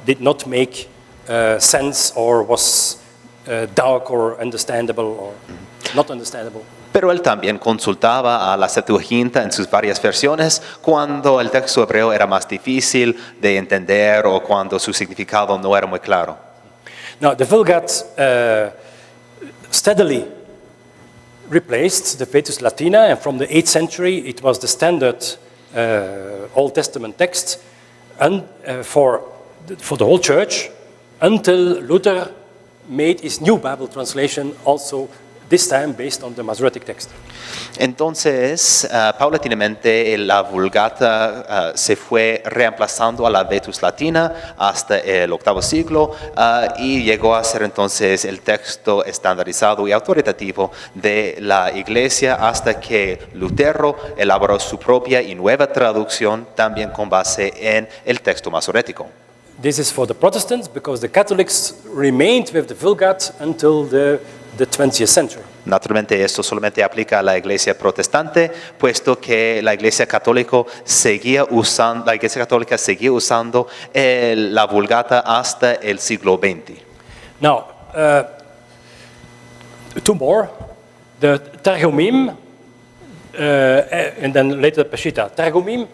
did not make sense or was dark or understandable or not understandable. Pero él también consultaba a la Septuaginta en sus varias versiones cuando el texto hebreo era más difícil de entender o cuando su significado no era muy claro. Now, the Vulgate steadily replaced the Vetus Latina, and from the 8th century it was the standard Old Testament text and for the whole church, until Luther made his new Bible translation, also this time based on the Masoretic text. Entonces, paulatinamente la Vulgata se fue reemplazando a la Vetus Latina hasta el VIII siglo y llegó a ser entonces el texto estandarizado y autoritativo de la Iglesia hasta que Lutero elaboró su propia y nueva traducción también con base en el texto masorético. This is for the Protestants because the Catholics remained with the Vulgate until the 20th century. Naturalmente esto solamente aplica a la Iglesia protestante, puesto que la Iglesia Católica seguía usando la Vulgata hasta el siglo XX. Now, two more. The Targumim, and then later Peshitta. Targumim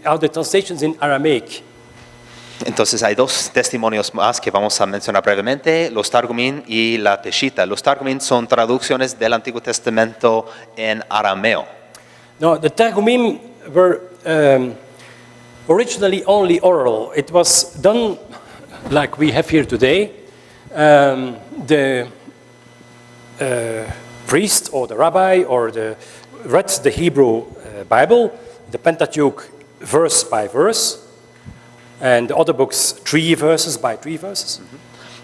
are the translations in Aramaic. Entonces hay dos testimonios más que vamos a mencionar brevemente, los Targumim y la Peshitta. Los Targumim son traducciones del Antiguo Testamento en arameo. Now, the Targumim were originally only oral. It was done like we have here today. The priest or the rabbi read the Hebrew Bible, the Pentateuch, verse by verse. And the other books, 3 verses by 3 verses.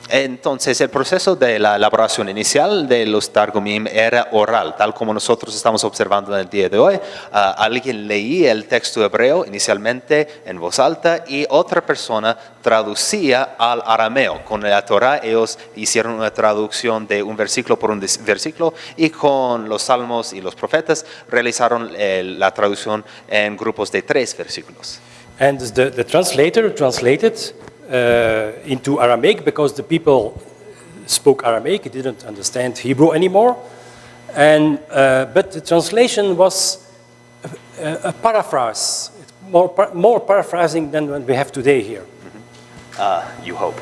Entonces, el proceso de la elaboración inicial de los Targumim era oral, tal como nosotros estamos observando en el día de hoy. Alguien leía el texto hebreo inicialmente en voz alta y otra persona traducía al arameo. Con la Torah ellos hicieron una traducción de un versículo por un versículo y con los salmos y los profetas realizaron la traducción en grupos de 3 versículos. And the translator translated into Aramaic because the people spoke Aramaic. He didn't understand Hebrew anymore. But the translation was a paraphrase. more paraphrasing than what we have today here. You hope.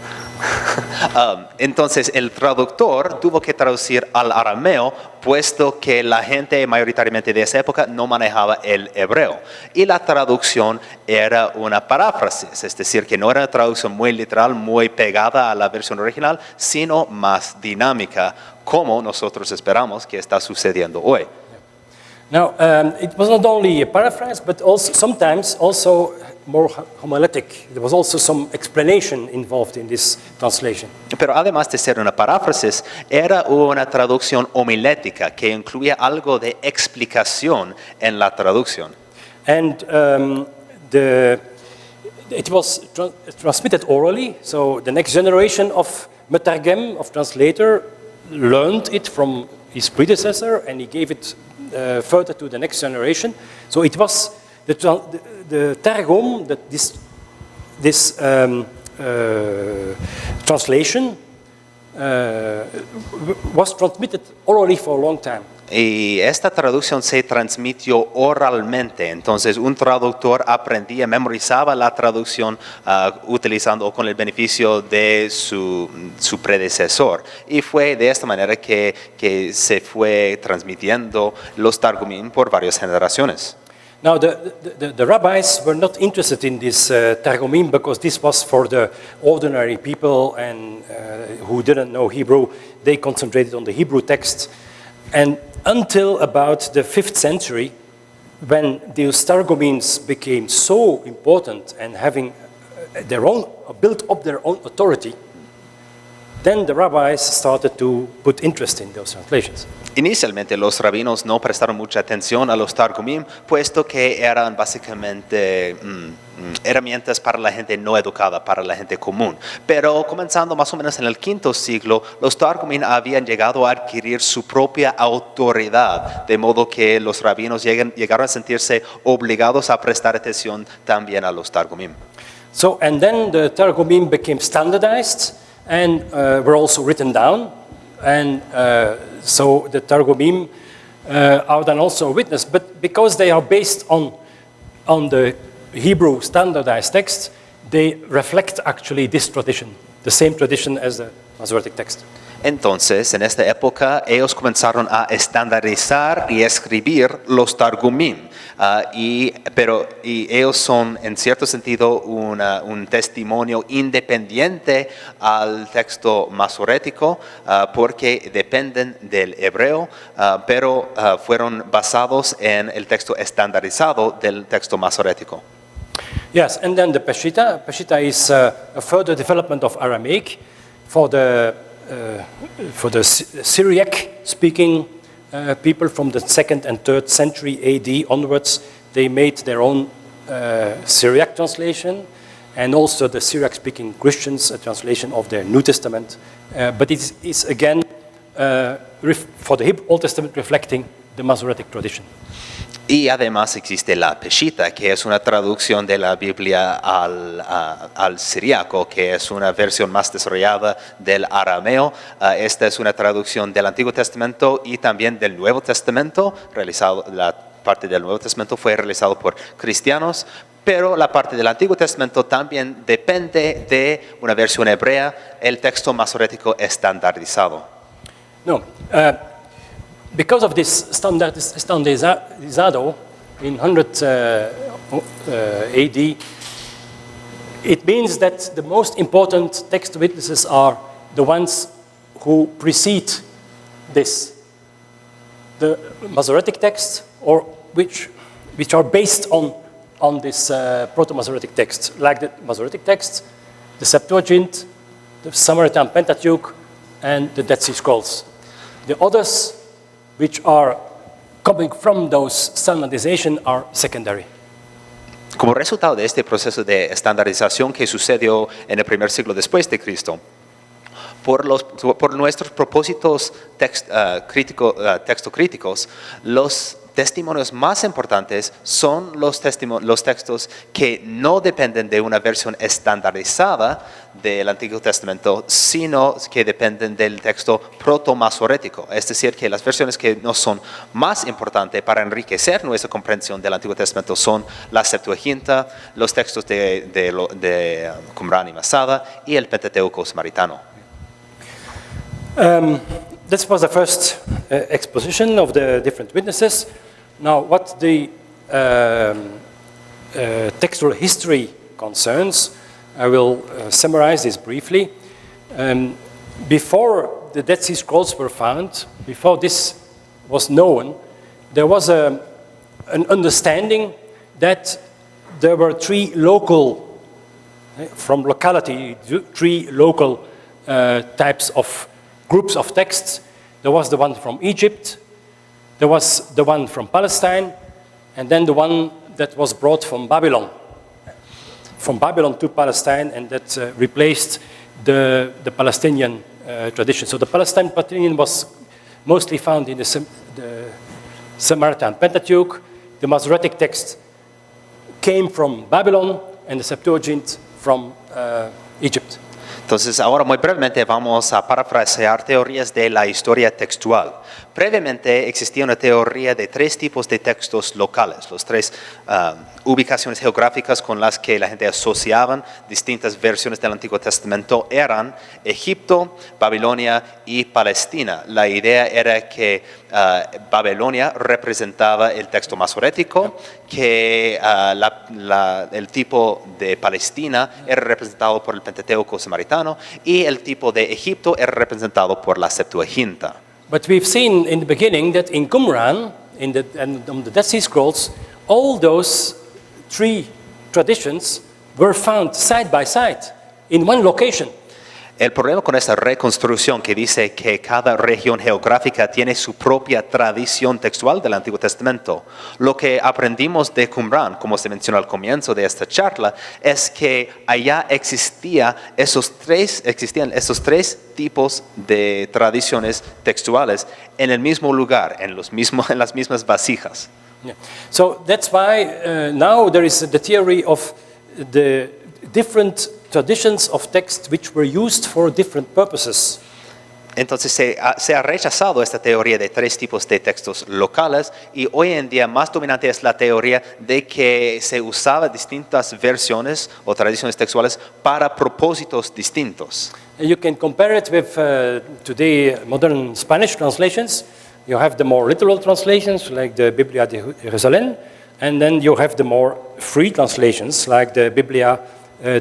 Entonces el traductor tuvo que traducir al arameo, puesto que la gente mayoritariamente de esa época no manejaba el hebreo. Y la traducción era una paráfrasis, es decir, que no era una traducción muy literal, muy pegada a la versión original, sino más dinámica, como nosotros esperamos que está sucediendo hoy. Now, it was not only a paraphrase, but also sometimes also more homiletic. There was also some explanation involved in this translation. Pero además de ser una paráfrasis, era una traducción homilética que incluía algo de explicación en la traducción. And it was transmitted orally, so the next generation of Metargem, of translator, learned it from his predecessor, and he gave it further to the next generation. So it was the Targum, that this translation was transmitted orally for a long time. Y esta traducción se transmitió oralmente, entonces un traductor aprendía, memorizaba la traducción utilizando o con el beneficio de su predecesor. Y fue de esta manera que se fue transmitiendo los Targumim por varias generaciones. Now, the rabbis were not interested in this Targumim because this was for the ordinary people and who didn't know Hebrew. They concentrated on the Hebrew text. And until about the 5th century, when those Targumims became so important and having built up their own authority, then the rabbis started to put interest in those translations. Inicialmente los rabinos no prestaron mucha atención a los Targumim, puesto que eran básicamente herramientas para la gente no educada, para la gente común. Pero comenzando más o menos en el V siglo, los Targumim habían llegado a adquirir su propia autoridad, de modo que los rabinos llegaron a sentirse obligados a prestar atención también a los Targumim. So, and then the Targumim became standardized and were also written down. And so the Targumim are then also a witness, but because they are based on the Hebrew standardized text, they reflect actually this tradition, the same tradition as the Masoretic text. Entonces, en esta época, ellos comenzaron a estandarizar y escribir los Targumim. Y ellos son, en cierto sentido, un testimonio independiente al texto masorético, porque dependen del hebreo, pero fueron basados en el texto estandarizado del texto masorético. Yes, and then the Peshitta. Peshitta is a further development of Aramaic for the Syriac-speaking people from the 2nd and 3rd century AD onwards. They made their own Syriac translation, and also the Syriac-speaking Christians a translation of their New Testament. But it is again for the Old Testament reflecting the Masoretic tradition. Y además existe la Peshitta, que es una traducción de la Biblia al siríaco, que es una versión más desarrollada del arameo. Esta es una traducción del Antiguo Testamento y también del Nuevo Testamento. La parte del Nuevo Testamento fue realizado por cristianos, pero la parte del Antiguo Testamento también depende de una versión hebrea, el texto masorético estandarizado. No. Because of this standardizado in 100 AD, it means that the most important text witnesses are the ones who precede this. The Masoretic text, or which are based on this Proto-Masoretic text, like the Masoretic text, the Septuagint, the Samaritan Pentateuch, and the Dead Sea Scrolls. The others, which are coming from those standardization, are secondary. Como resultado de este proceso de estandarización que sucedió en el primer siglo después de Cristo, por nuestros propósitos texto críticos, los testimonios más importantes son los textos que no dependen de una versión estandarizada del Antiguo Testamento, sino que dependen del texto proto-masorético. Es decir, que las versiones que nos son más importantes para enriquecer nuestra comprensión del Antiguo Testamento son la Septuaginta, los textos de Qumran y Masada y el Pentateuco samaritano. This was the first exposition of the different witnesses. Now, what the textual history concerns, I will summarize this briefly. Before the Dead Sea Scrolls were found, before this was known, there was an understanding that there were three local, from locality, three local types of groups of texts. There was the one from Egypt, there was the one from Palestine, and then the one that was brought from Babylon to Palestine, and that replaced the Palestinian tradition. So the Palestinian was mostly found in the Samaritan Pentateuch. The Masoretic text came from Babylon, and the Septuagint from Egypt. Entonces, ahora muy brevemente vamos a parafrasear teorías de la historia textual. Previamente existía una teoría de tres tipos de textos locales, los tres ubicaciones geográficas con las que la gente asociaban distintas versiones del Antiguo Testamento eran Egipto, Babilonia y Palestina. La idea era que Babilonia representaba el texto masorético, que el tipo de Palestina era representado por el Pentateuco samaritano y el tipo de Egipto era representado por la Septuaginta. But we've seen in the beginning that in Qumran, on the Dead Sea Scrolls, all those three traditions were found side by side in one location. El problema con esta reconstrucción que dice que cada región geográfica tiene su propia tradición textual del Antiguo Testamento, lo que aprendimos de Qumran, como se mencionó al comienzo de esta charla, es que allá existían esos tres tipos de tradiciones textuales en el mismo lugar, en las mismas vasijas. Yeah. So that's why now there is the theory of the different traditions of text which were used for different purposes. Entonces se ha rechazado esta teoría de tres tipos de textos locales y hoy en día más dominante es la teoría de que se usaba distintas versiones o tradiciones textuales para propósitos distintos. You can compare it with today modern Spanish translations. You have the more literal translations like the Biblia de Jerusalén, and then you have the more free translations like the Biblia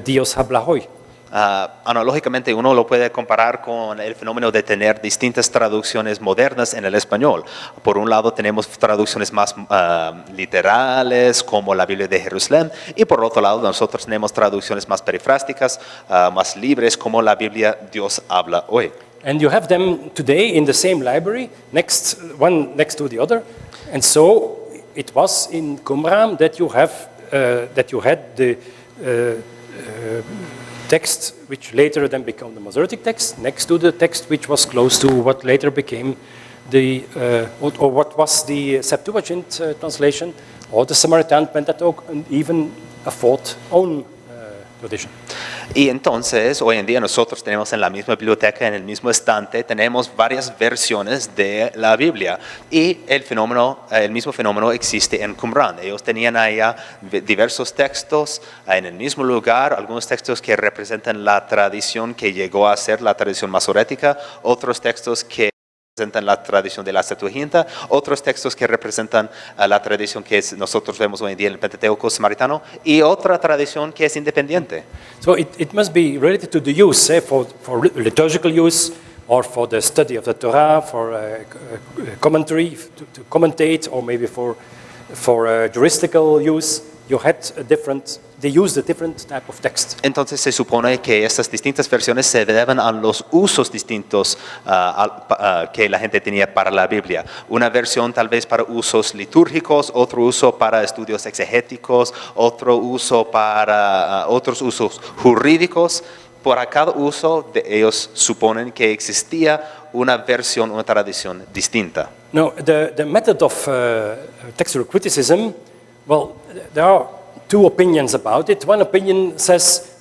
Dios habla hoy. Analógicamente uno lo puede comparar con el fenómeno de tener distintas traducciones modernas en el español. Por un lado tenemos traducciones más literales como la Biblia de Jerusalén y por otro lado nosotros tenemos traducciones más perifrásticas, más libres como la Biblia Dios habla hoy. And you have them today in the same library, one next to the other. And so it was in Qumran that you had the text which later then became the Masoretic text next to the text which was close to what later became what was the Septuagint translation or the Samaritan Pentateuch and even a fourth own tradition. Y entonces, hoy en día nosotros tenemos en la misma biblioteca, en el mismo estante, tenemos varias versiones de la Biblia. Y el mismo fenómeno existe en Qumran. Ellos tenían allá diversos textos en el mismo lugar, algunos textos que representan la tradición que llegó a ser la tradición masorética, otros textos que representan la tradición de la Septuaginta, otros textos que representan la tradición que nosotros vemos hoy en día en el Pentateuco samaritano y otra tradición que es independiente. So it must be related to the use, for liturgical use or for the study of the Torah, for commentary, to commentate, or maybe for juristical use. They used a different type of text. Entonces se supone que estas distintas versiones se deben a los usos distintos que la gente tenía para la Biblia. Una versión tal vez para usos litúrgicos, otro uso para estudios exegéticos, otro uso para otros usos jurídicos. Por cada uso ellos suponen que existía una versión, una tradición distinta. No, the method of textual criticism, well, there are two opinions about it. One opinion says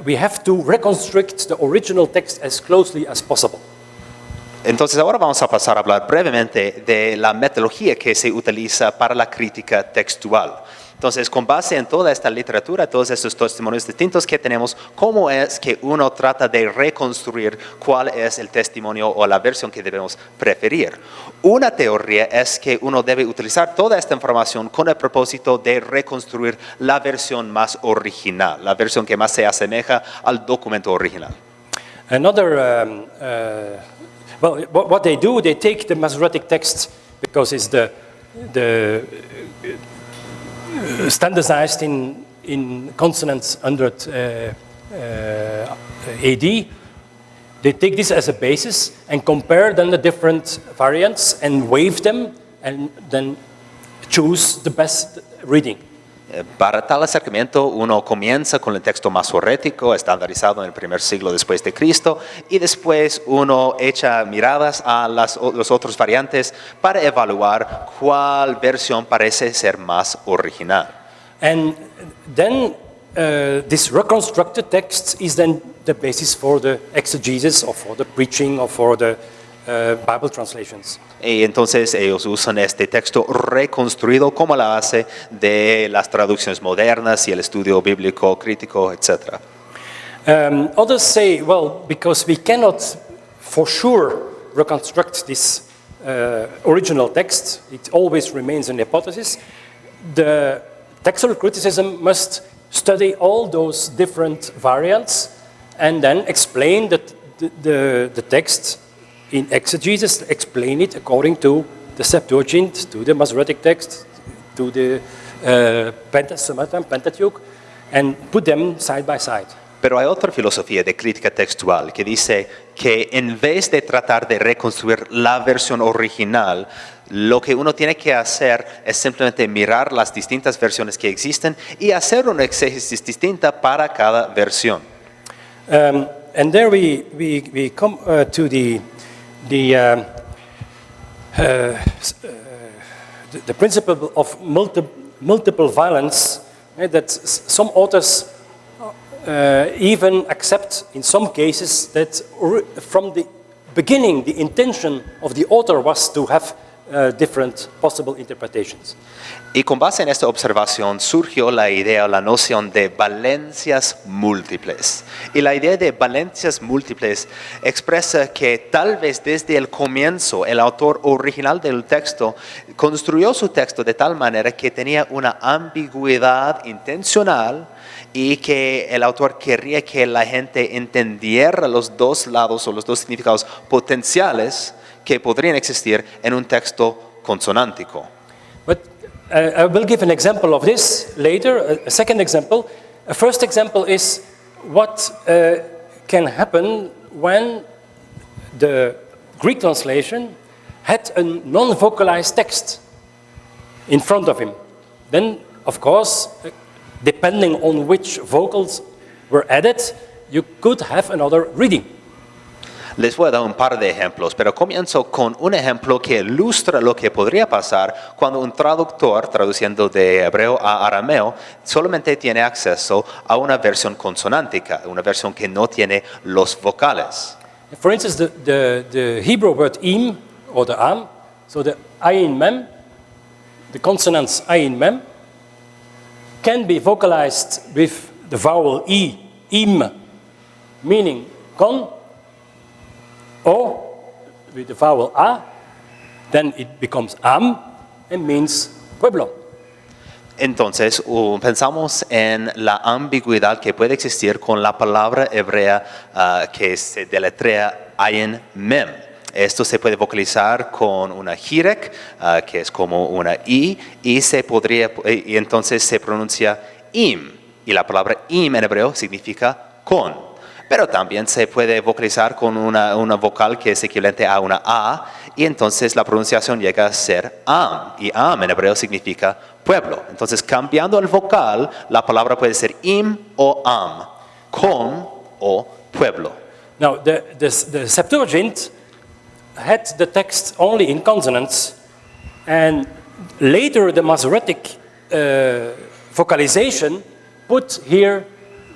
we have to reconstruct the original text as closely as possible. Entonces ahora vamos a pasar a hablar brevemente de la metodología que se utiliza para la crítica textual. Entonces, con base en toda esta literatura, todos estos testimonios distintos que tenemos, ¿cómo es que uno trata de reconstruir cuál es el testimonio o la versión que debemos preferir? Una teoría es que uno debe utilizar toda esta información con el propósito de reconstruir la versión más original, la versión que más se asemeja al documento original. Another, well, what they do, they take the Masoretic text because it's the standardized in consonants 100 AD. They take this as a basis and compare then the different variants and waive them and then choose the best reading. Para tal acercamiento, uno comienza con el texto masorético, estandarizado en el primer siglo después de Cristo, y después uno echa miradas a los otros variantes para evaluar cuál versión parece ser más original. And then this reconstructed text is then the basis for the exegesis or for the preaching or for the Bible translations. Y entonces ellos usan este texto reconstruido como la base de las traducciones modernas y el estudio bíblico crítico, etc. Others say, well, because we cannot for sure reconstruct this original text, it always remains an hypothesis, the textual criticism must study all those different variants and then explain the text in exegesis, explain it according to the Septuagint, to the Masoretic text, to the Pentateuch, and put them side by side. Pero hay otra filosofía de crítica textual que dice que en vez de tratar de reconstruir la versión original, lo que uno tiene que hacer es simplemente mirar las distintas versiones que existen y hacer una exégesis distinta para cada versión. And there we come to the principle of multiple violence, that some authors even accept in some cases that from the beginning the intention of the author was to have different possible interpretations. Y con base en esta observación surgió la idea, la noción de valencias múltiples. Y la idea de valencias múltiples expresa que tal vez desde el comienzo el autor original del texto construyó su texto de tal manera que tenía una ambigüedad intencional y que el autor quería que la gente entendiera los dos lados o los dos significados potenciales que podrían existir en un texto consonántico. But I will give an example of this later, a second example. A first example is what can happen when the Greek translation had a non-vocalized text in front of him. Then, of course, depending on which vocals were added, you could have another reading. Les voy a dar un par de ejemplos, pero comienzo con un ejemplo que ilustra lo que podría pasar cuando un traductor, traduciendo de hebreo a arameo, solamente tiene acceso a una versión consonántica, una versión que no tiene los vocales. For instance, the Hebrew word im, or the am, so the ayin mem, the consonants ayin mem, can be vocalized with the vowel i, im, meaning con, or with the vowel a, then it becomes am and means pueblo. Entonces, pensamos en la ambigüedad que puede existir con la palabra hebrea que se deletrea ayin mem. Esto se puede vocalizar con una jirek, que es como una i, y entonces se pronuncia im. Y la palabra im en hebreo significa con. Pero también se puede vocalizar con una vocal que es equivalente a una a, y entonces la pronunciación llega a ser am. Y am en hebreo significa pueblo. Entonces, cambiando el vocal, la palabra puede ser im o am, con o pueblo. Now, the Septuagint had the text only in consonants, and later the Masoretic vocalization put here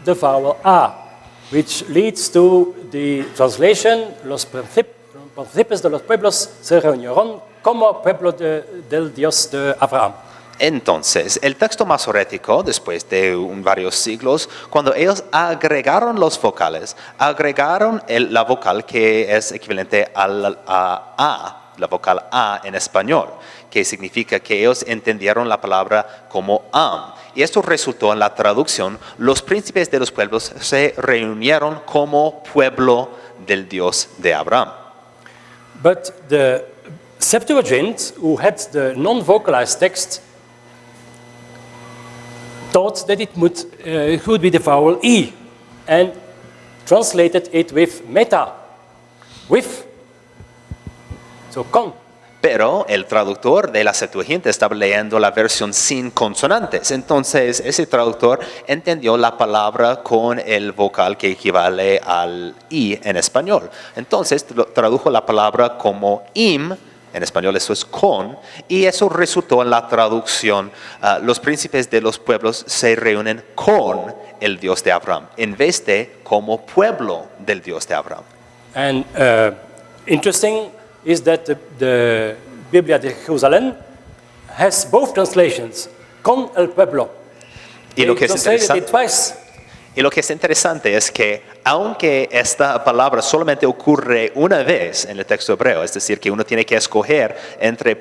the vowel A, which leads to the translation, los príncipes de los pueblos se reunieron como pueblo del Dios de Abraham. Entonces, el texto masorético, después de varios siglos, cuando ellos agregaron los vocales, agregaron la vocal que es equivalente a la vocal A en español, que significa que ellos entendieron la palabra como am. Y esto resultó en la traducción, los príncipes de los pueblos se reunieron como pueblo del Dios de Abraham. But the Septuagint, who had the non-vocalized text, thought that it would be the vowel E, and translated it with meta, with, so con. Pero el traductor de la Septuaginta estaba leyendo la versión sin consonantes. Entonces, ese traductor entendió la palabra con el vocal que equivale al I en español. Entonces, tradujo la palabra como im, en español eso es con, y eso resultó en la traducción, los príncipes de los pueblos se reúnen con el Dios de Abraham, en vez de como pueblo del Dios de Abraham. And interesting is that the Biblia de Jerusalén has both translations, con el pueblo. Y lo que es translated it twice. Y lo que es interesante es que aunque esta palabra solamente ocurre una vez en el texto hebreo, es decir, que uno tiene que escoger entre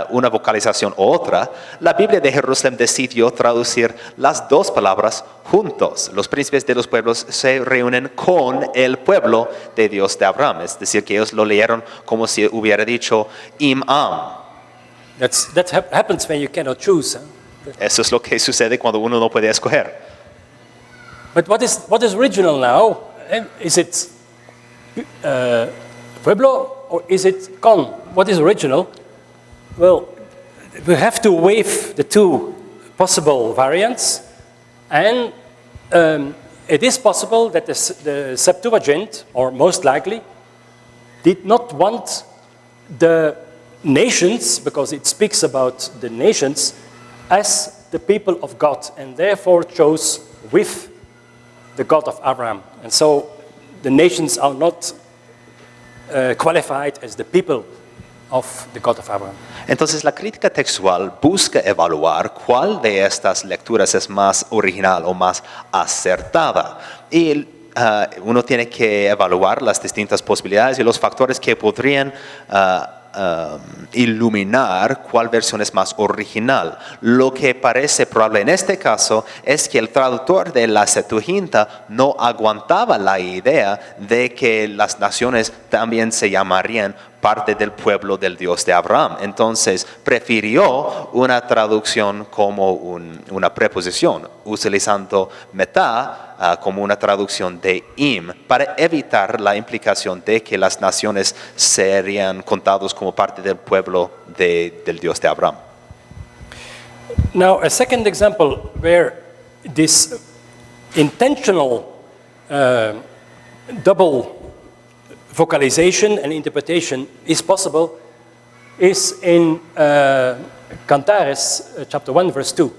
una vocalización u otra, la Biblia de Jerusalén decidió traducir las dos palabras juntos. Los príncipes de los pueblos se reúnen con el pueblo de Dios de Abraham, es decir, que ellos lo leyeron como si hubiera dicho im-am. That happens when you cannot choose. Eso es lo que sucede cuando uno no puede escoger. But what is original now? Is it pueblo or is it con? What is original? Well, we have to waive the two possible variants, and it is possible that the Septuagint, or most likely, did not want the nations, because it speaks about the nations, as the people of God, and therefore chose with the God of Abraham. And so the nations are not qualified as the people of the God of Abraham. Entonces la crítica textual busca evaluar cuál de estas lecturas es más original o más acertada. Y uno tiene que evaluar las distintas posibilidades y los factores que podrían iluminar cuál versión es más original. Lo que parece probable en este caso es que el traductor de la Septuaginta no aguantaba la idea de que las naciones también se llamarían parte del pueblo del Dios de Abraham. Entonces prefirió una traducción como una preposición, utilizando meta como una traducción de im, para evitar la implicación de que las naciones serían contados como parte del pueblo del Dios de Abraham. Now, a second example where this intentional double vocalization and interpretation is possible is in Cantares chapter 1 verse 2.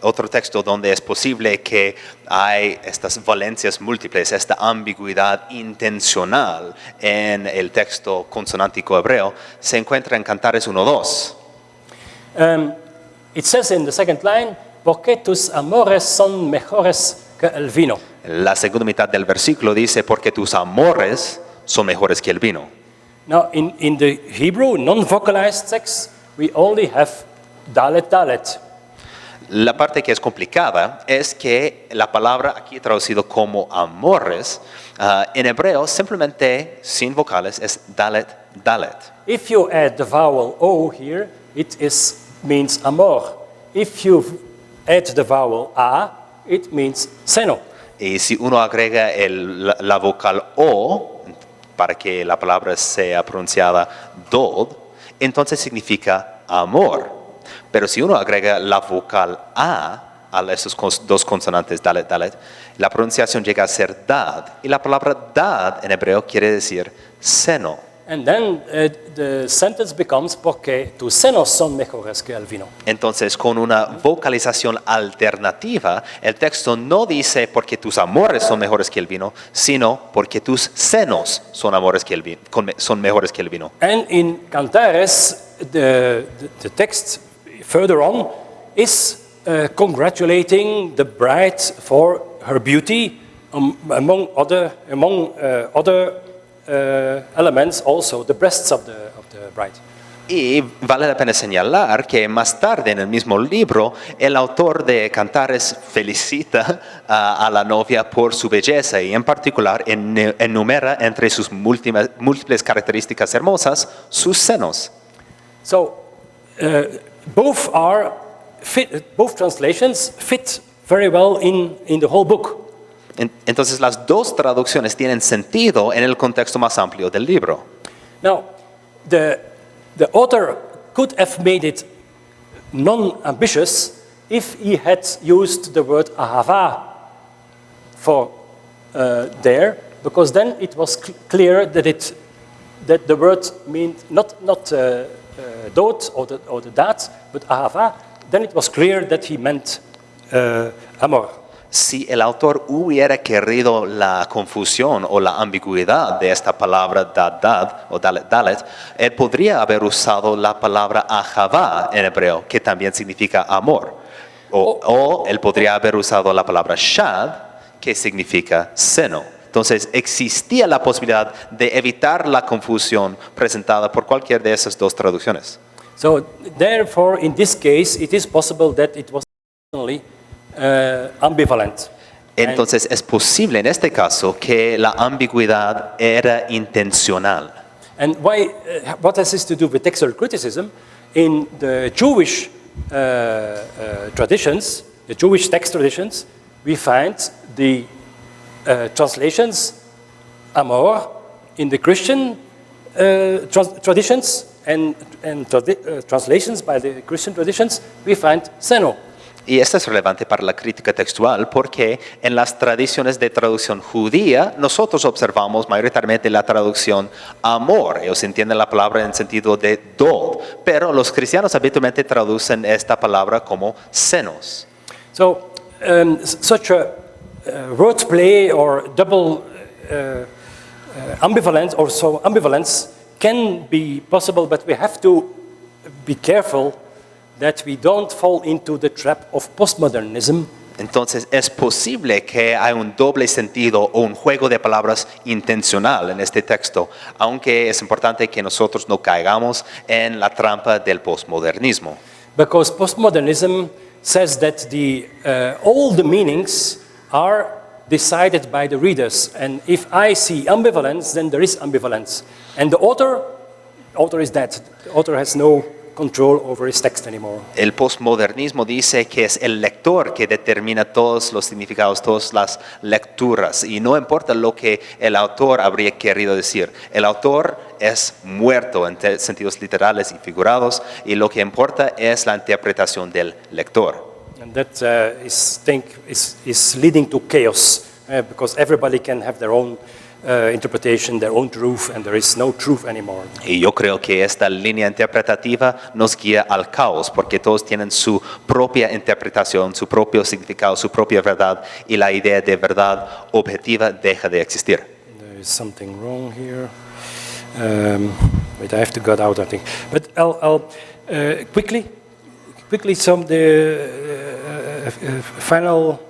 Otro texto donde es posible que hay estas valencias múltiples, esta ambigüedad intencional en el texto consonántico hebreo, se encuentra en Cantares 1:2. It says in the second line, porque tus amores son mejores que el vino. La segunda mitad del versículo dice, porque tus amores son mejores que el vino. Now, in the Hebrew non-vocalized text, we only have dalet, dalet. La parte que es complicada es que la palabra aquí traducido como amores, en hebreo simplemente sin vocales es dalet, dalet. If you add the vowel O here, it means amor. If you add the vowel A, it means seno. Y si uno agrega la vocal O para que la palabra sea pronunciada dod, entonces significa amor. Pero si uno agrega la vocal A, a esos dos consonantes, dalet, dalet, la pronunciación llega a ser dad. Y la palabra dad en hebreo quiere decir seno. And then the sentence becomes porque tus senos son mejores que el vino. Entonces, con una vocalización alternativa, el texto no dice porque tus amores son mejores que el vino, sino porque tus senos son son mejores que el vino. And in Cantares, the text further on is congratulating the bride for her beauty, among other elements also, the breasts of the bride. Y vale la pena señalar que más tarde en el mismo libro, el autor de Cantares felicita a la novia por su belleza y en particular enumera entre sus múltiples características hermosas sus senos. So both translations fit very well in the whole book. Entonces las dos traducciones tienen sentido en el contexto más amplio del libro. Now, the author could have made it non-ambitious if he had used the word ahava for there, because then it was clear that the word meant not dot or the dat, but ahava. Then it was clear that he meant amor. Si el autor hubiera querido la confusión o la ambigüedad de esta palabra dad o dalet, él podría haber usado la palabra ahavá en hebreo, que también significa amor. O él podría haber usado la palabra shad, que significa seno. Entonces existía la posibilidad de evitar la confusión presentada por cualquiera de esas dos traducciones. So therefore, in this case, it is possible that it was only ambivalent. Entonces es posible en este caso que la ambigüedad era intencional. And why? What has this to do with textual criticism? In the Jewish traditions, the Jewish text traditions, we find the translations amor. In the Christian traditions and translations by the Christian traditions, we find seno. Y esto es relevante para la crítica textual porque en las tradiciones de traducción judía nosotros observamos mayoritariamente la traducción amor. Ellos entienden la palabra en sentido de dod, pero los cristianos habitualmente traducen esta palabra como senos. So such a wordplay or double ambivalence or so ambivalence can be possible, but we have to be careful that we don't fall into the trap of postmodernism. Entonces es posible que haya un doble sentido o un juego de palabras intencional en este texto, aunque es importante que nosotros no caigamos en la trampa del postmodernismo. Because postmodernism says that all the meanings are decided by the readers, and if I see ambivalence, then there is ambivalence, and the author is dead. The author has no control over his text anymore. El postmodernismo dice que es el lector que determina todos los significados, todas las lecturas, y no importa lo que el autor habría querido decir. El autor es muerto en sentidos literales y figurados, y lo que importa es la interpretación del lector. And that is leading to chaos, because everybody can have their own interpretation, their own truth, and there is no truth anymore. Y yo creo que esta línea interpretativa nos guía al caos, porque todos tienen su propia interpretación, su propio significado, su propia verdad, y la idea de verdad objetiva deja de existir. There is something wrong here. Wait, I have to get out, I think. But I'll quickly some the final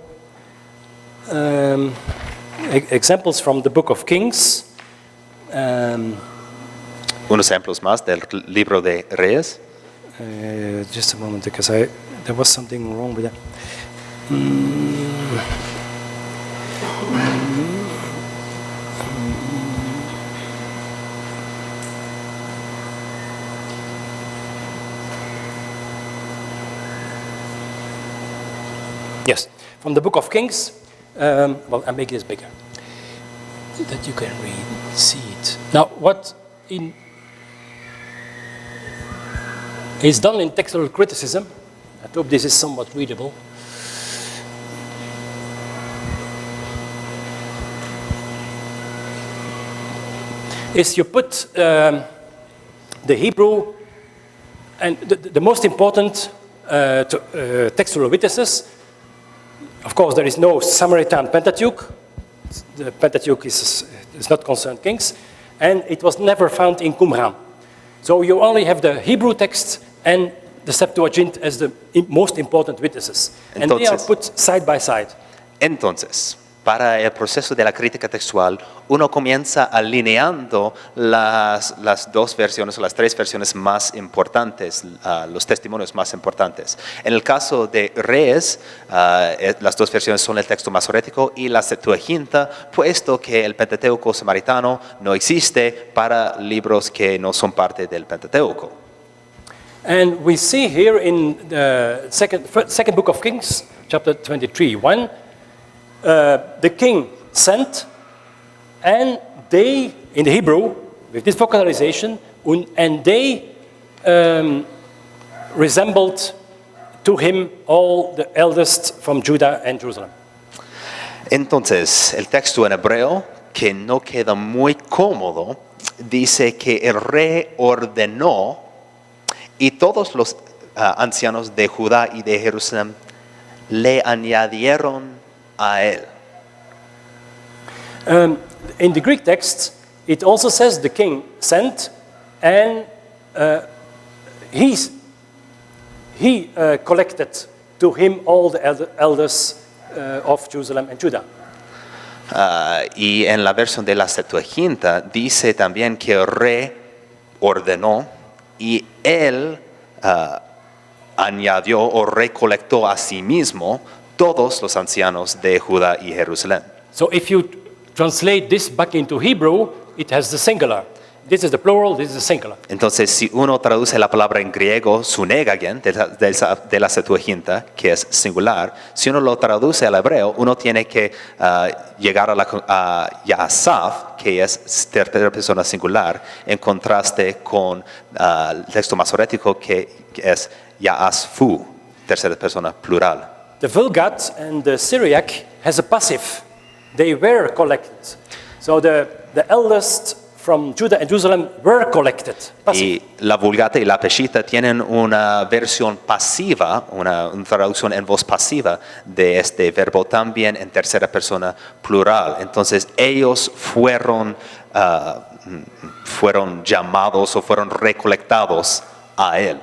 examples from the Book of Kings. Unos ejemplos más del libro de Reyes. Just a moment, because there was something wrong with that. Yes, from the Book of Kings. Well, I make this bigger, that you can see it. Now, what is done in textual criticism, I hope this is somewhat readable. is you put the Hebrew and the most important textual witnesses. Of course, there is no Samaritan Pentateuch. The Pentateuch is not concerned kings, and it was never found in Qumran. So you only have the Hebrew text and the Septuagint as the most important witnesses, and they are put side by side. Entonces, para el proceso de la crítica textual, uno comienza alineando las dos versiones o las tres versiones más importantes, los testimonios más importantes. En el caso de Reyes, las dos versiones son el texto masorético y la Septuaginta, puesto que el Pentateuco samaritano no existe para libros que no son parte del Pentateuco. And we see here in the second book of Kings, chapter 23:1, the king sent, and they, in the Hebrew, with this vocalization, and they resembled to him all the eldest from Judah and Jerusalem. Entonces, el texto en hebreo, que no queda muy cómodo, dice que el rey ordenó y todos los ancianos de Judá y de Jerusalén le añadieron a él. In the Greek text, it also says the king sent, and he collected to him all the elders of Jerusalem and Judah. Y en la versión de la Septuaginta dice también que el rey ordenó y él añadió o recolectó a sí mismo todos los ancianos de Judá y Jerusalén. So if you translate this back into Hebrew, it has the singular. This is the plural, this is the singular. Entonces, si uno traduce la palabra en griego, sunegagen, de la Septuaginta, que es singular, si uno lo traduce al hebreo, uno tiene que llegar a Yasaf, que es tercera persona singular, en contraste con el texto masorético, que es Yaasfu, tercera persona plural. The Vulgate and the Syriac has a passive. They were collected. So the eldest from Judah and Jerusalem were collected. Y la Vulgata y la Peshitta tienen una versión pasiva, una traducción en voz pasiva de este verbo también en tercera persona plural. Entonces ellos fueron llamados o fueron recolectados a él.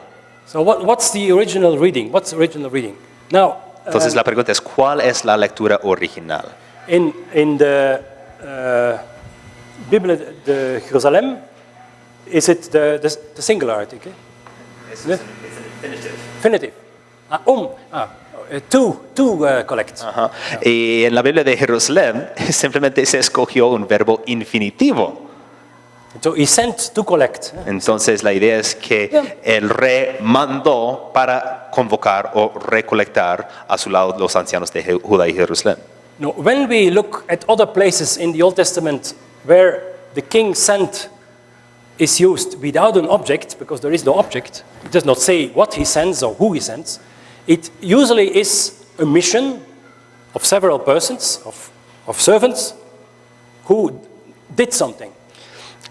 So what's the original reading? What's the original reading? Now, entonces la pregunta es, ¿cuál es la lectura original? In the Bible de Jerusalem, is it the singular, I think? It's an infinitive. To collect. Ajá. Y en la Biblia de Jerusalén simplemente se escogió un verbo infinitivo. So he sent to collect. Entonces la idea es que el rey mandó para convocar o recolectar a su lado los ancianos de Judá y Jerusalén. No, when we look at other places in the Old Testament where the king sent is used without an object, because there is no object, it does not say what he sends or who he sends, it usually is a mission of several persons, of servants, who did something.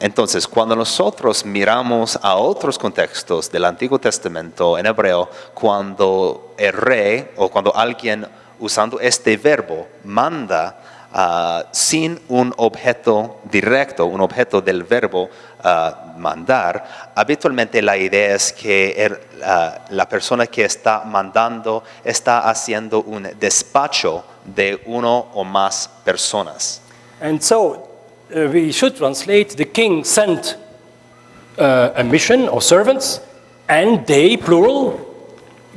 Entonces, cuando nosotros miramos a otros contextos del Antiguo Testamento en hebreo, cuando el rey o cuando alguien usando este verbo manda sin un objeto directo, un objeto del verbo mandar, habitualmente la idea es que la persona que está mandando está haciendo un despacho de uno o más personas. And so we should translate the king sent a mission or servants, and they, plural,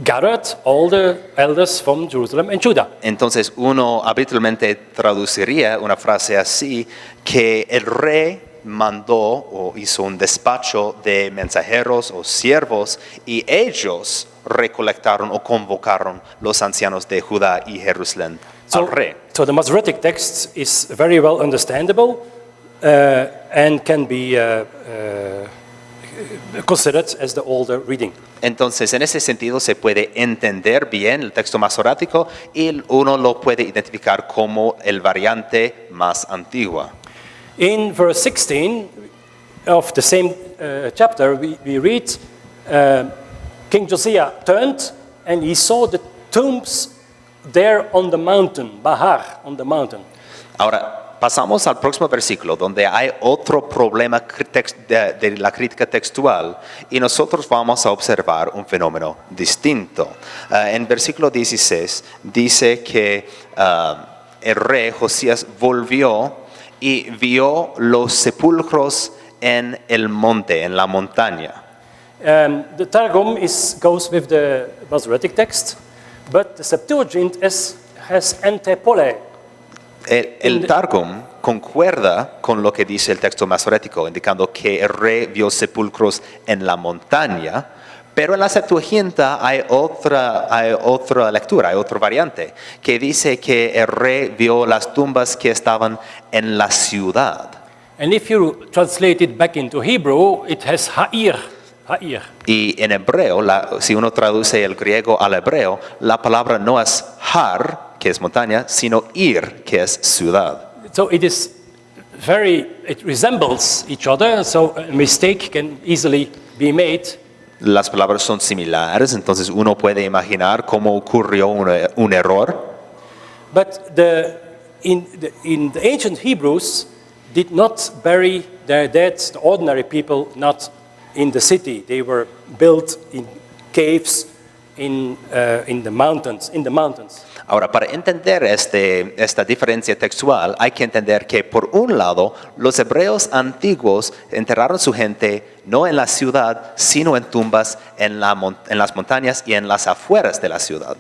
gathered all the elders from Jerusalem and Judah. Entonces uno habitualmente traduciría una frase así, que el rey mandó o hizo un despacho de mensajeros o siervos y ellos recolectaron o convocaron los ancianos de Judá y Jerusalén al rey. So the Masoretic text is very well understandable and can be considered as the older reading. Entonces, en ese sentido se puede entender bien el texto masorático y uno lo puede identificar como el variante más antigua. In verse 16, of the same chapter, we read, King Josiah turned and he saw the tombs there on the mountain, Bahar, on the mountain. Ahora, pasamos al próximo versículo, donde hay otro problema de la crítica textual, y nosotros vamos a observar un fenómeno distinto. En versículo 16 dice que el rey Josías volvió y vio los sepulcros en el monte, en la montaña. The Targum goes with the Masoretic text, but the Septuagint has antepole. El Targum concuerda con lo que dice el texto masorético, indicando que el rey vio sepulcros en la montaña, pero en la Septuaginta hay otra lectura, hay otra variante, que dice que el rey vio las tumbas que estaban en la ciudad. And if you translate it back into Hebrew, it has ha'ir. Y en hebreo, si uno traduce el griego al hebreo, la palabra no es har, que es montaña, sino ir, que es ciudad. So it resembles each other, so a mistake can easily be made. Las palabras son similares, entonces uno puede imaginar cómo ocurrió un error. But in the ancient Hebrews did not bury their dead, the ordinary people, not in the city. They were built in caves in the mountains. Ahora, para entender esta diferencia textual, hay que entender que, por un lado, los hebreos antiguos enterraron su gente no en la ciudad, sino en tumbas en las montañas y en las afueras de la ciudad.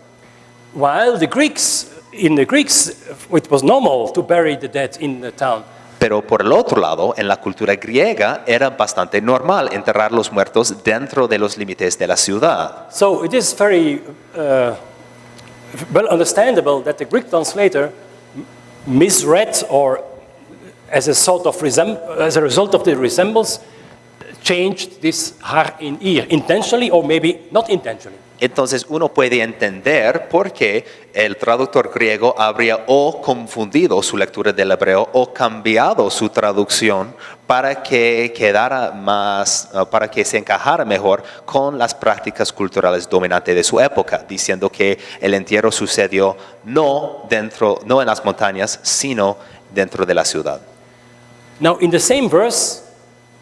While in the Greeks, it was normal to bury the dead in the town. Pero por el otro lado, en la cultura griega era bastante normal enterrar los muertos dentro de los límites de la ciudad. So it is very well understandable that the Greek translator misread, or as a result of the resemblance, changed this har in ir, intentionally or maybe not intentionally. Entonces uno puede entender por qué el traductor griego habría o confundido su lectura del hebreo o cambiado su traducción para que para que se encajara mejor con las prácticas culturales dominantes de su época, diciendo que el entierro sucedió no en las montañas, sino dentro de la ciudad. Now, in the same verse,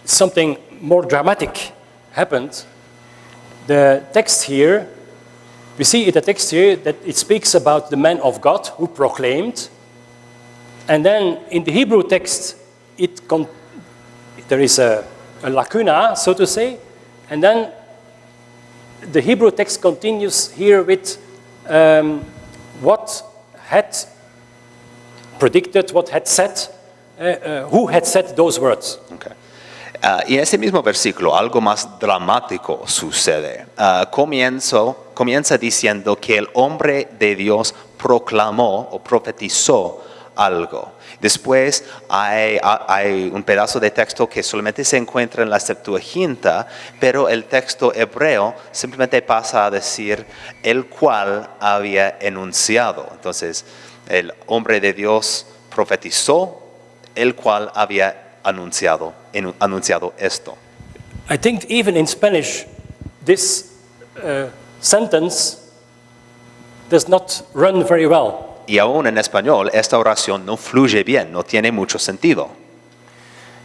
something more dramatic happened. The text here, we see in the text here that it speaks about the man of God who proclaimed. And then in the Hebrew text, there is a lacuna, so to say. And then the Hebrew text continues here with what had predicted, what had said, who had said those words. Okay. Y en ese mismo versículo, algo más dramático sucede. Comienza diciendo que el hombre de Dios proclamó o profetizó algo. Después hay un pedazo de texto que solamente se encuentra en la Septuaginta, pero el texto hebreo simplemente pasa a decir el cual había enunciado. Entonces, el hombre de Dios profetizó, el cual había anunciado esto. I think even in Spanish, this sentence does not run very well. Y aún en español, esta oración no fluye bien, no tiene mucho sentido.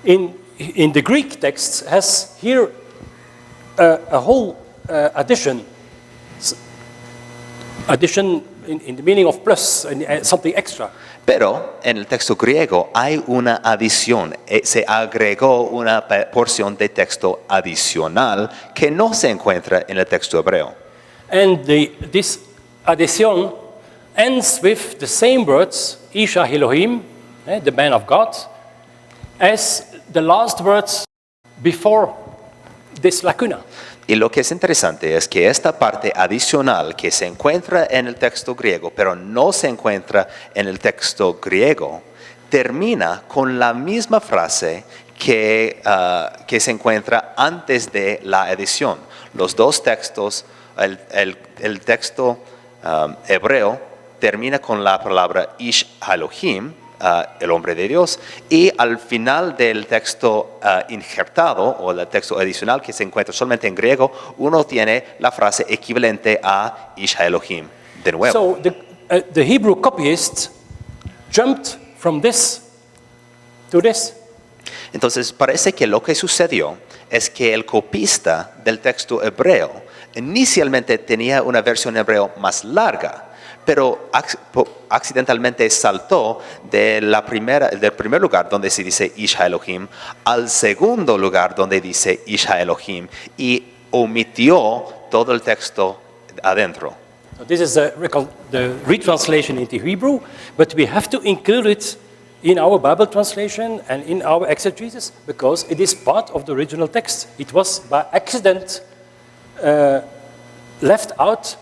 In the Greek text has here a whole addition in the meaning of plus, something extra. Pero en el texto griego hay una adición, se agregó una porción de texto adicional que no se encuentra en el texto hebreo. And this addition ends with the same words, Isha Elohim, the man of God, as the last words before this lacuna. Y lo que es interesante es que esta parte adicional que se encuentra en el texto griego, pero no se encuentra en el texto griego, termina con la misma frase que se encuentra antes de la edición. Los dos textos, el texto hebreo termina con la palabra Ish Elohim, el hombre de Dios. Y al final del texto injertado o del texto adicional que se encuentra solamente en griego, uno tiene la frase equivalente a Ish Elohim de nuevo. So the Hebrew copyist jumped from this to this. Entonces parece que lo que sucedió es que el copista del texto hebreo inicialmente tenía una versión hebreo más larga, pero accidentalmente saltó del primer lugar donde se dice Ish Elohim al segundo lugar donde dice Ish Elohim y omitió todo el texto adentro. So this is the retranslation into Hebrew, but we have to include it in our Bible translation and in our exegesis because it is part of the original text. It was by accident left out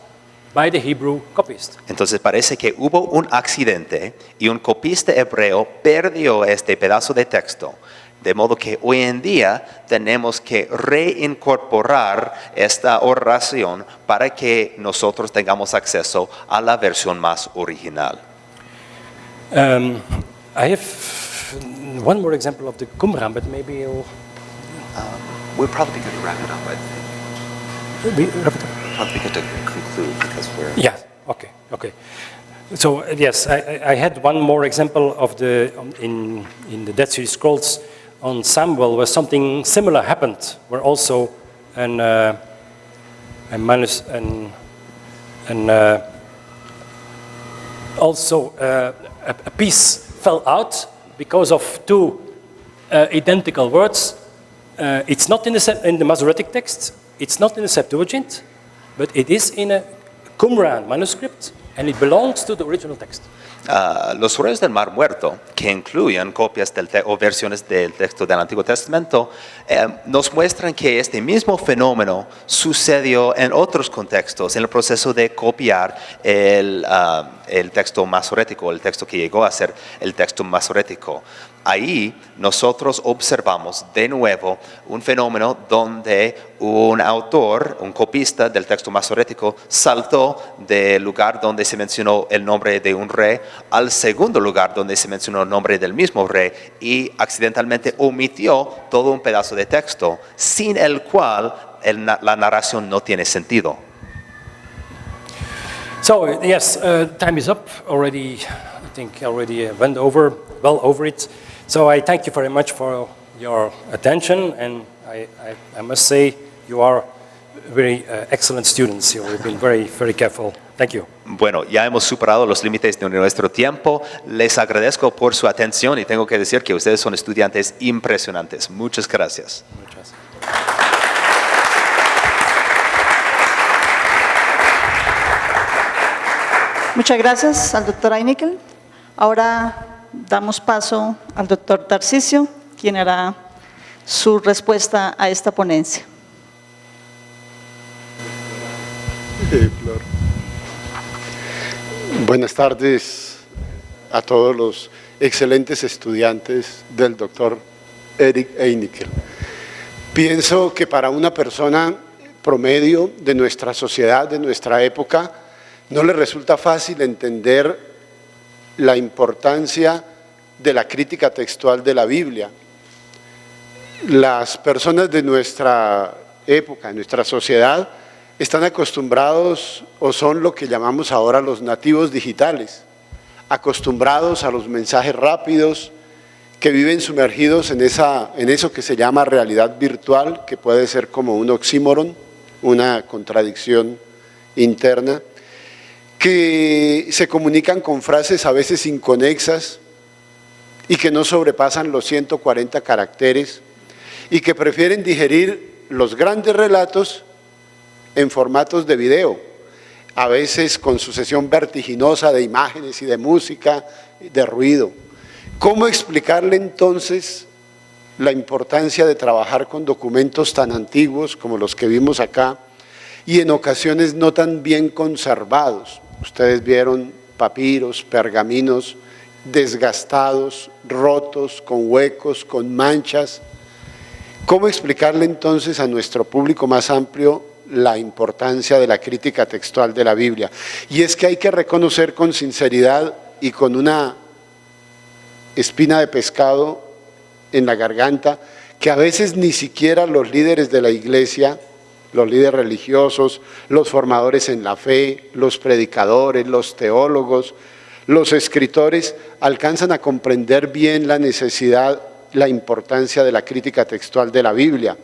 by the Hebrew copyist. Entonces parece que hubo un accidente y un copista hebreo perdió este pedazo de texto. De modo que hoy en día tenemos que reincorporar esta oración para que nosotros tengamos acceso a la versión más original. I have one more example of the Qumran, but maybe you'll We're probably going to wrap it up, I think. Probably going to conclude because we're... Yeah, okay. So yes, I had one more example of in the Dead Sea Scrolls on Samuel where something similar happened, where also a piece fell out because of two identical words. It's not in the Masoretic text, it's not in the Septuagint, but it is in a Qumran manuscript, and it belongs to the original text. Los horarios del Mar Muerto, que incluyen copias o versiones del texto del Antiguo Testamento, nos muestran que este mismo fenómeno sucedió en otros contextos, en el proceso de copiar el texto masorético, el texto que llegó a ser el texto masorético. Ahí nosotros observamos de nuevo un fenómeno donde un autor, un copista del texto masorético, saltó del lugar donde se mencionó el nombre de un rey al segundo lugar donde se mencionó el nombre del mismo rey y accidentalmente omitió todo un pedazo de texto, sin el cual la narración no tiene sentido. So yes, time is up already. I think I already went well over it. So I thank you very much for your attention, and I must say you are very excellent students. You've been very, very careful. Thank you. Bueno, ya hemos superado los límites de nuestro tiempo. Les agradezco por su atención y tengo que decir que ustedes son estudiantes impresionantes. Muchas gracias. Muchas. Muchas gracias al doctor Einikel. Ahora damos paso al doctor Tarcisio, quien hará su respuesta a esta ponencia. Claro. Buenas tardes a todos los excelentes estudiantes del doctor Eric Einikel. Pienso que para una persona promedio de nuestra sociedad, de nuestra época, no le resulta fácil entender la importancia de la crítica textual de la Biblia. Las personas de nuestra época, nuestra sociedad, están acostumbrados o son lo que llamamos ahora los nativos digitales, acostumbrados a los mensajes rápidos, que viven sumergidos en eso que se llama realidad virtual, que puede ser como un oxímoron, una contradicción interna, que se comunican con frases a veces inconexas y que no sobrepasan los 140 caracteres y que prefieren digerir los grandes relatos en formatos de video, a veces con sucesión vertiginosa de imágenes y de música, de ruido. ¿Cómo explicarle entonces la importancia de trabajar con documentos tan antiguos como los que vimos acá y en ocasiones no tan bien conservados? Ustedes vieron papiros, pergaminos desgastados, rotos, con huecos, con manchas. ¿Cómo explicarle entonces a nuestro público más amplio la importancia de la crítica textual de la Biblia? Y es que hay que reconocer con sinceridad y con una espina de pescado en la garganta, que a veces ni siquiera los líderes de la iglesia, los líderes religiosos, los formadores en la fe, los predicadores, los teólogos, los escritores alcanzan a comprender bien la necesidad, la importancia de la crítica textual de la Biblia,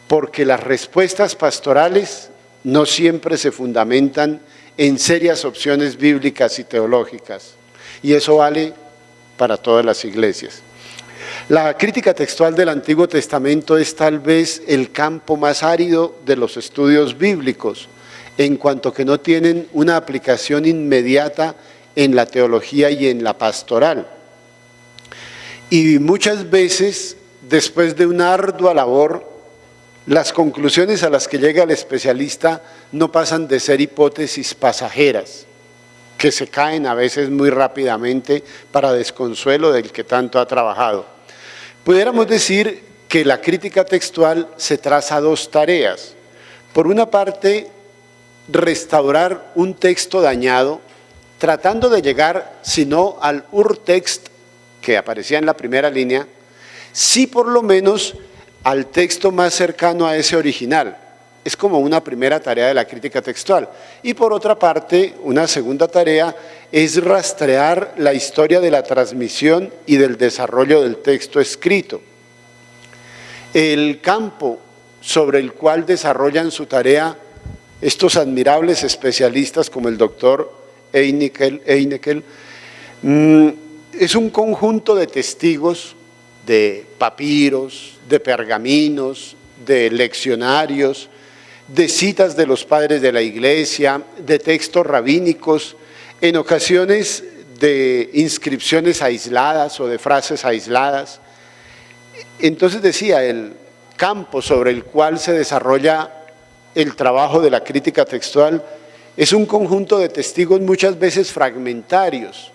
porque las respuestas pastorales no siempre se fundamentan en serias opciones bíblicas y teológicas, y eso vale para todas las iglesias. La crítica textual del Antiguo Testamento es tal vez el campo más árido de los estudios bíblicos, en cuanto que no tienen una aplicación inmediata en la teología y en la pastoral. Y muchas veces, después de una ardua labor, las conclusiones a las que llega el especialista no pasan de ser hipótesis pasajeras, que se caen a veces muy rápidamente para desconsuelo del que tanto ha trabajado. Pudiéramos decir que la crítica textual se traza dos tareas. Por una parte, restaurar un texto dañado, tratando de llegar, si no al urtext que aparecía en la primera línea, sí por lo menos al texto más cercano a ese original. Es como una primera tarea de la crítica textual. Y por otra parte, una segunda tarea es rastrear la historia de la transmisión y del desarrollo del texto escrito. El campo sobre el cual desarrollan su tarea estos admirables especialistas como el doctor Heineckel, es un conjunto de testigos, de papiros, de pergaminos, de leccionarios, de citas de los padres de la iglesia, de textos rabínicos, en ocasiones de inscripciones aisladas o de frases aisladas. Entonces decía, el campo sobre el cual se desarrolla el trabajo de la crítica textual es un conjunto de testigos muchas veces fragmentarios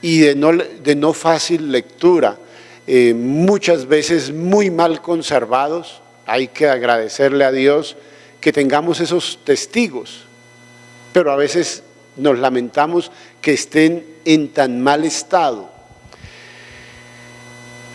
y de no fácil lectura, muchas veces muy mal conservados. Hay que agradecerle a Dios que tengamos esos testigos, pero a veces nos lamentamos que estén en tan mal estado.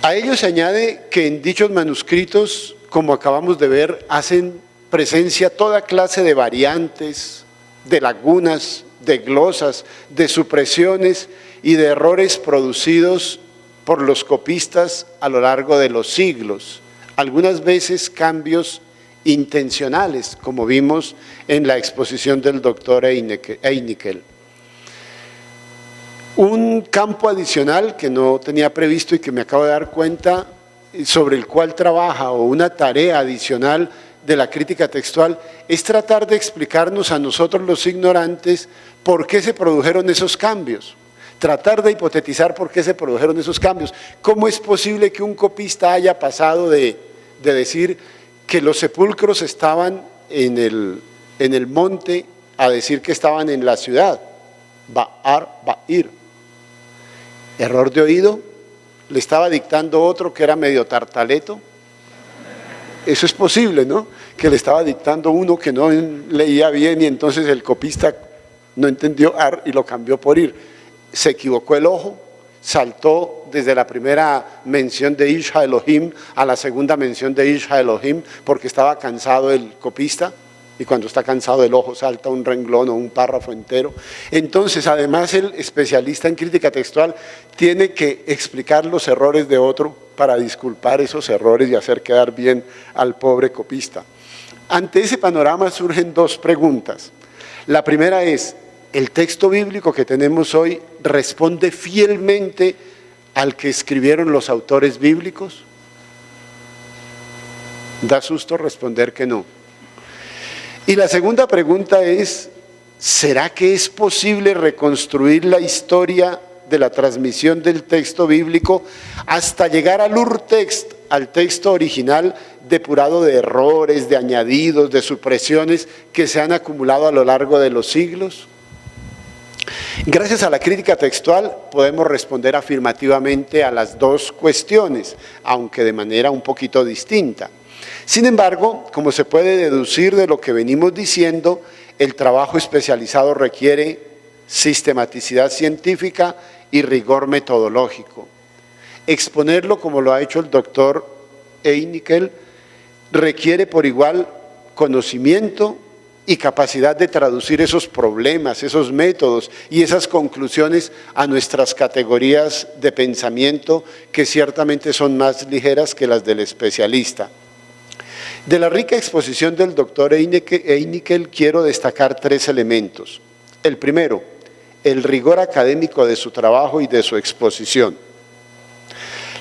A ello se añade que en dichos manuscritos, como acabamos de ver, hacen presencia toda clase de variantes, de lagunas, de glosas, de supresiones y de errores producidos por los copistas a lo largo de los siglos, algunas veces cambios intencionales, como vimos en la exposición del doctor Heineckel. Un campo adicional que no tenía previsto y que me acabo de dar cuenta, sobre el cual trabaja, o una tarea adicional de la crítica textual, es tratar de explicarnos a nosotros los ignorantes por qué se produjeron esos cambios. Tratar de hipotetizar por qué se produjeron esos cambios. ¿Cómo es posible que un copista haya pasado de decir que los sepulcros estaban en el monte a decir que estaban en la ciudad? Ba'ir. Error de oído. Le estaba dictando otro que era medio tartaleto. Eso es posible, ¿no? Que le estaba dictando uno que no leía bien y entonces el copista no entendió ar y lo cambió por ir. Se equivocó el ojo, saltó desde la primera mención de Isha Elohim a la segunda mención de Isha Elohim porque estaba cansado el copista, y cuando está cansado el ojo salta un renglón o un párrafo entero. Entonces, además, el especialista en crítica textual tiene que explicar los errores de otro para disculpar esos errores y hacer quedar bien al pobre copista. Ante ese panorama surgen dos preguntas. La primera es, ¿el texto bíblico que tenemos hoy responde fielmente al que escribieron los autores bíblicos? Da susto responder que no. Y la segunda pregunta es, ¿será que es posible reconstruir la historia de la transmisión del texto bíblico hasta llegar al urtext, al texto original depurado de errores, de añadidos, de supresiones que se han acumulado a lo largo de los siglos? Gracias a la crítica textual podemos responder afirmativamente a las dos cuestiones, aunque de manera un poquito distinta. Sin embargo, como se puede deducir de lo que venimos diciendo, el trabajo especializado requiere sistematicidad científica y rigor metodológico. exponerlo como lo ha hecho el doctor Heinkel requiere por igual conocimiento y capacidad de traducir esos problemas, esos métodos y esas conclusiones a nuestras categorías de pensamiento, que ciertamente son más ligeras que las del especialista. De la rica exposición del doctor Heinkel quiero destacar 3 elementos. El primero, el rigor académico de su trabajo y de su exposición.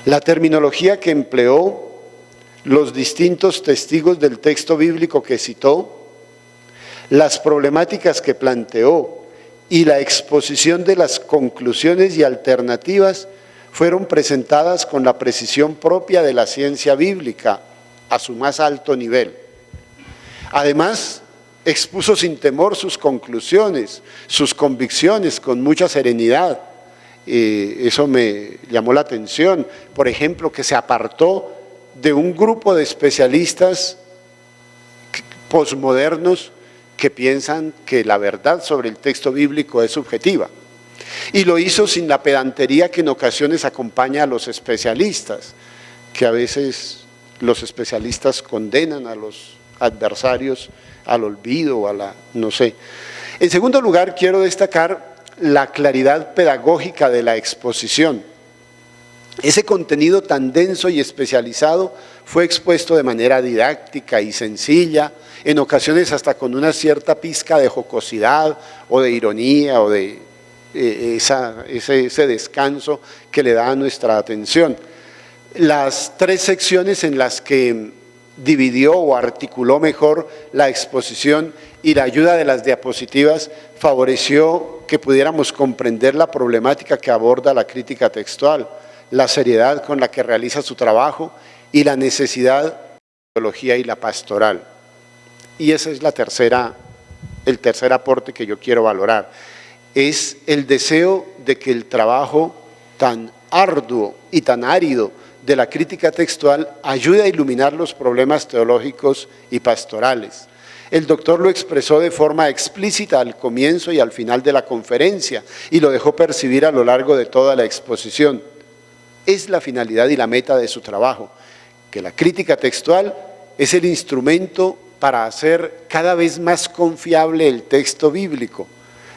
La terminología que empleó, los distintos testigos del texto bíblico que citó, las problemáticas que planteó y la exposición de las conclusiones y alternativas fueron presentadas con la precisión propia de la ciencia bíblica a su más alto nivel. Además, expuso sin temor sus conclusiones, sus convicciones con mucha serenidad. Eso me llamó la atención. Por ejemplo, que se apartó de un grupo de especialistas posmodernos que piensan que la verdad sobre el texto bíblico es subjetiva. Y lo hizo sin la pedantería que en ocasiones acompaña a los especialistas, que a veces los especialistas condenan a los adversarios al olvido, no sé. En segundo lugar, quiero destacar la claridad pedagógica de la exposición. Ese contenido tan denso y especializado fue expuesto de manera didáctica y sencilla, en ocasiones hasta con una cierta pizca de jocosidad o de ironía o de ese descanso que le da a nuestra atención. Las 3 secciones en las que dividió o articuló mejor la exposición y la ayuda de las diapositivas favoreció que pudiéramos comprender la problemática que aborda la crítica textual, la seriedad con la que realiza su trabajo y la necesidad de la teología y la pastoral. Y ese es el tercer aporte que yo quiero valorar. Es el deseo de que el trabajo tan arduo y tan árido de la crítica textual ayude a iluminar los problemas teológicos y pastorales. El doctor lo expresó de forma explícita al comienzo y al final de la conferencia y lo dejó percibir a lo largo de toda la exposición. Es la finalidad y la meta de su trabajo, que la crítica textual es el instrumento para hacer cada vez más confiable el texto bíblico,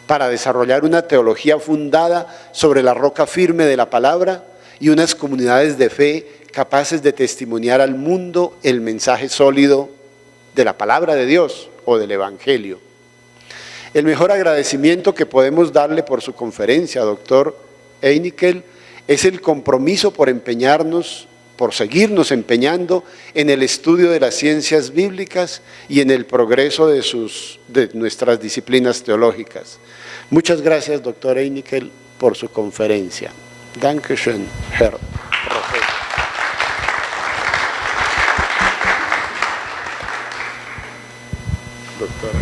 para desarrollar una teología fundada sobre la roca firme de la palabra y unas comunidades de fe capaces de testimoniar al mundo el mensaje sólido de la palabra de Dios o del Evangelio. El mejor agradecimiento que podemos darle por su conferencia, doctor Heinkel, es el compromiso por empeñarnos, por seguirnos empeñando en el estudio de las ciencias bíblicas y en el progreso de nuestras disciplinas teológicas. Muchas gracias, doctor Heinkel, por su conferencia. Dankeschön, Herr Professor. Doctora,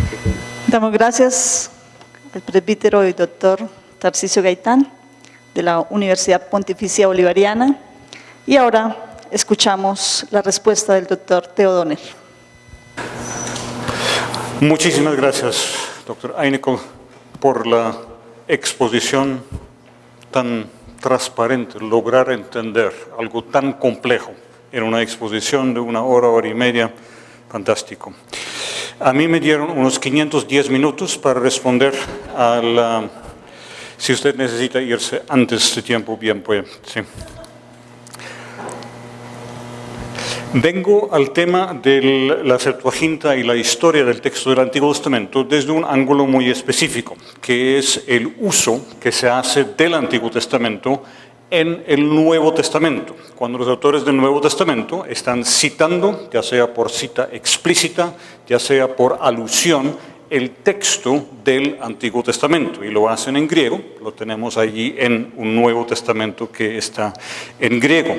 Damos gracias al presbítero y doctor Tarcisio Gaitán de la Universidad Pontificia Bolivariana y ahora escuchamos la respuesta del doctor Theo Donner. Muchísimas gracias, doctor Heinkel, por la exposición tan transparente, lograr entender algo tan complejo en una exposición de 1 hora, hora y media, fantástico. A mí me dieron unos 510 minutos para responder a la... Si usted necesita irse antes de tiempo, bien puede, sí. Vengo al tema de la Septuaginta y la historia del texto del Antiguo Testamento desde un ángulo muy específico, que es el uso que se hace del Antiguo Testamento en el Nuevo Testamento. Cuando los autores del Nuevo Testamento están citando, ya sea por cita explícita, ya sea por alusión, el texto del Antiguo Testamento, y lo hacen en griego, lo tenemos allí en un Nuevo Testamento que está en griego.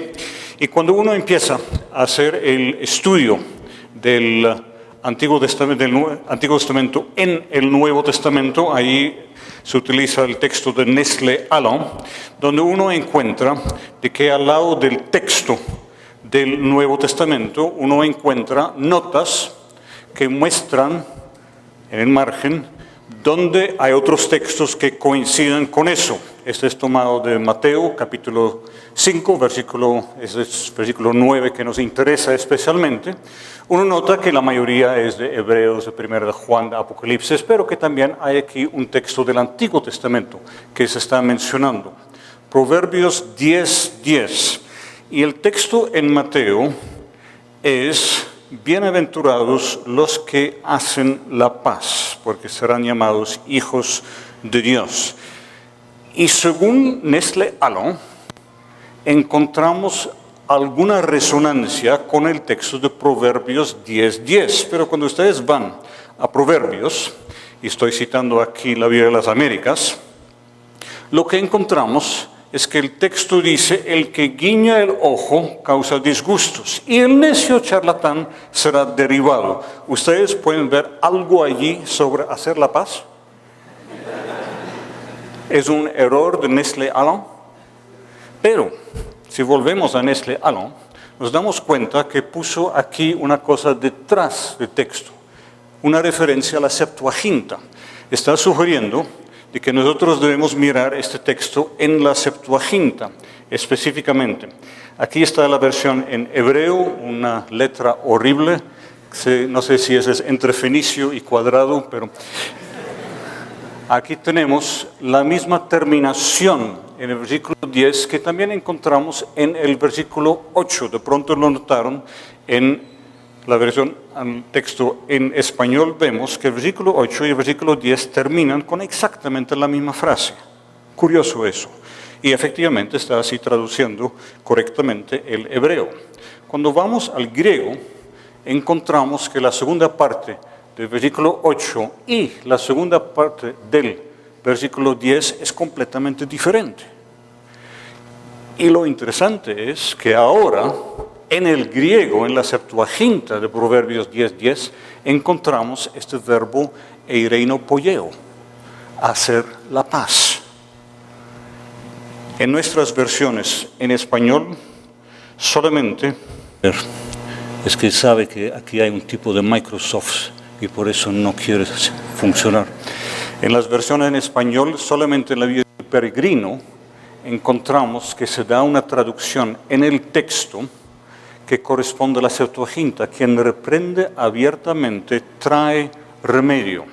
Y cuando uno empieza a hacer el estudio del Antiguo Testamento en el Nuevo Testamento, ahí se utiliza el texto de Nestle Aland, donde uno encuentra de que al lado del texto del Nuevo Testamento uno encuentra notas que muestran en el margen donde hay otros textos que coinciden con eso. Este es tomado de Mateo, capítulo 5, ese es versículo 9 que nos interesa especialmente. Uno nota que la mayoría es de Hebreos, de 1 de Juan, de Apocalipsis, pero que también hay aquí un texto del Antiguo Testamento que se está mencionando. Proverbios 10:10. Y el texto en Mateo es: bienaventurados los que hacen la paz, porque serán llamados hijos de Dios. Y según Nestlé Aland, encontramos alguna resonancia con el texto de Proverbios 10:10. Pero cuando ustedes van a Proverbios, y estoy citando aquí la Biblia de las Américas, lo que encontramos es que el texto dice: el que guiña el ojo causa disgustos, y el necio charlatán será derribado. ¿Ustedes pueden ver algo allí sobre hacer la paz? ¿Es un error de Nestlé Aland? Pero si volvemos a Nestlé Aland, nos damos cuenta que puso aquí una cosa detrás del texto, una referencia a la Septuaginta. Está sugiriendo de que nosotros debemos mirar este texto en la Septuaginta, específicamente. Aquí está la versión en hebreo, una letra horrible, no sé si es entre fenicio y cuadrado, pero aquí tenemos la misma terminación en el versículo 10 que también encontramos en el versículo 8. De pronto lo notaron en la versión al texto en español. Vemos que el versículo 8 y el versículo 10 terminan con exactamente la misma frase. Curioso eso. Y efectivamente está así traduciendo correctamente el hebreo. Cuando vamos al griego, encontramos que la segunda parte del versículo 8 y la segunda parte del versículo 10 es completamente diferente. Y lo interesante es que ahora, en el griego, en la Septuaginta de Proverbios 10:10, encontramos este verbo eireino poieo, hacer la paz. En nuestras versiones en español, solamente es que sabe que aquí hay un tipo de Microsoft y por eso no quiere funcionar. En las versiones en español, solamente en la Biblia del Peregrino, encontramos que se da una traducción en el texto que corresponde a la Septuaginta: quien reprende abiertamente trae remedio.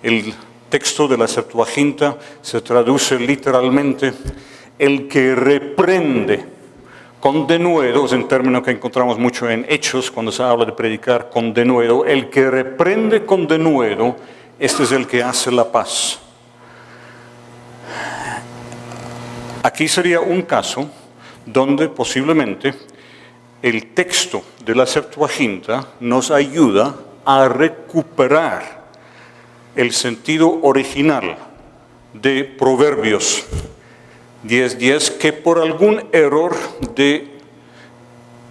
El texto de la Septuaginta se traduce literalmente: el que reprende con denuedo, es un término que encontramos mucho en Hechos cuando se habla de predicar con denuedo. El que reprende con denuedo, este es el que hace la paz. Aquí sería un caso donde posiblemente el texto de la Septuaginta nos ayuda a recuperar el sentido original de Proverbios 10:10, que por algún error de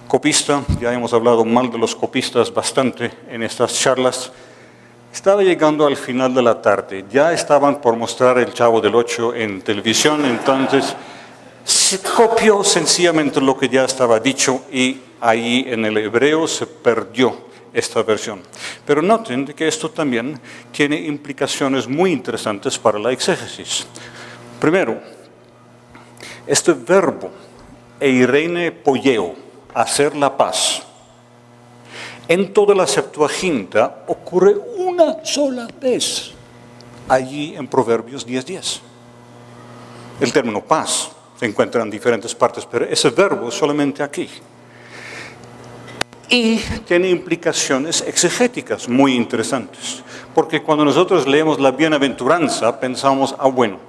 copista, ya hemos hablado mal de los copistas bastante en estas charlas, estaba llegando al final de la tarde, ya estaban por mostrar El Chavo del Ocho en televisión, entonces se copió sencillamente lo que ya estaba dicho y ahí en el hebreo se perdió esta versión. Pero noten que esto también tiene implicaciones muy interesantes para la exégesis. Primero, este verbo, eireine poieo, hacer la paz, en toda la Septuaginta ocurre una sola vez, allí en Proverbios 10:10. El término paz se encuentra en diferentes partes, pero ese verbo solamente aquí. Y tiene implicaciones exegéticas muy interesantes, porque cuando nosotros leemos la bienaventuranza, pensamos, bueno,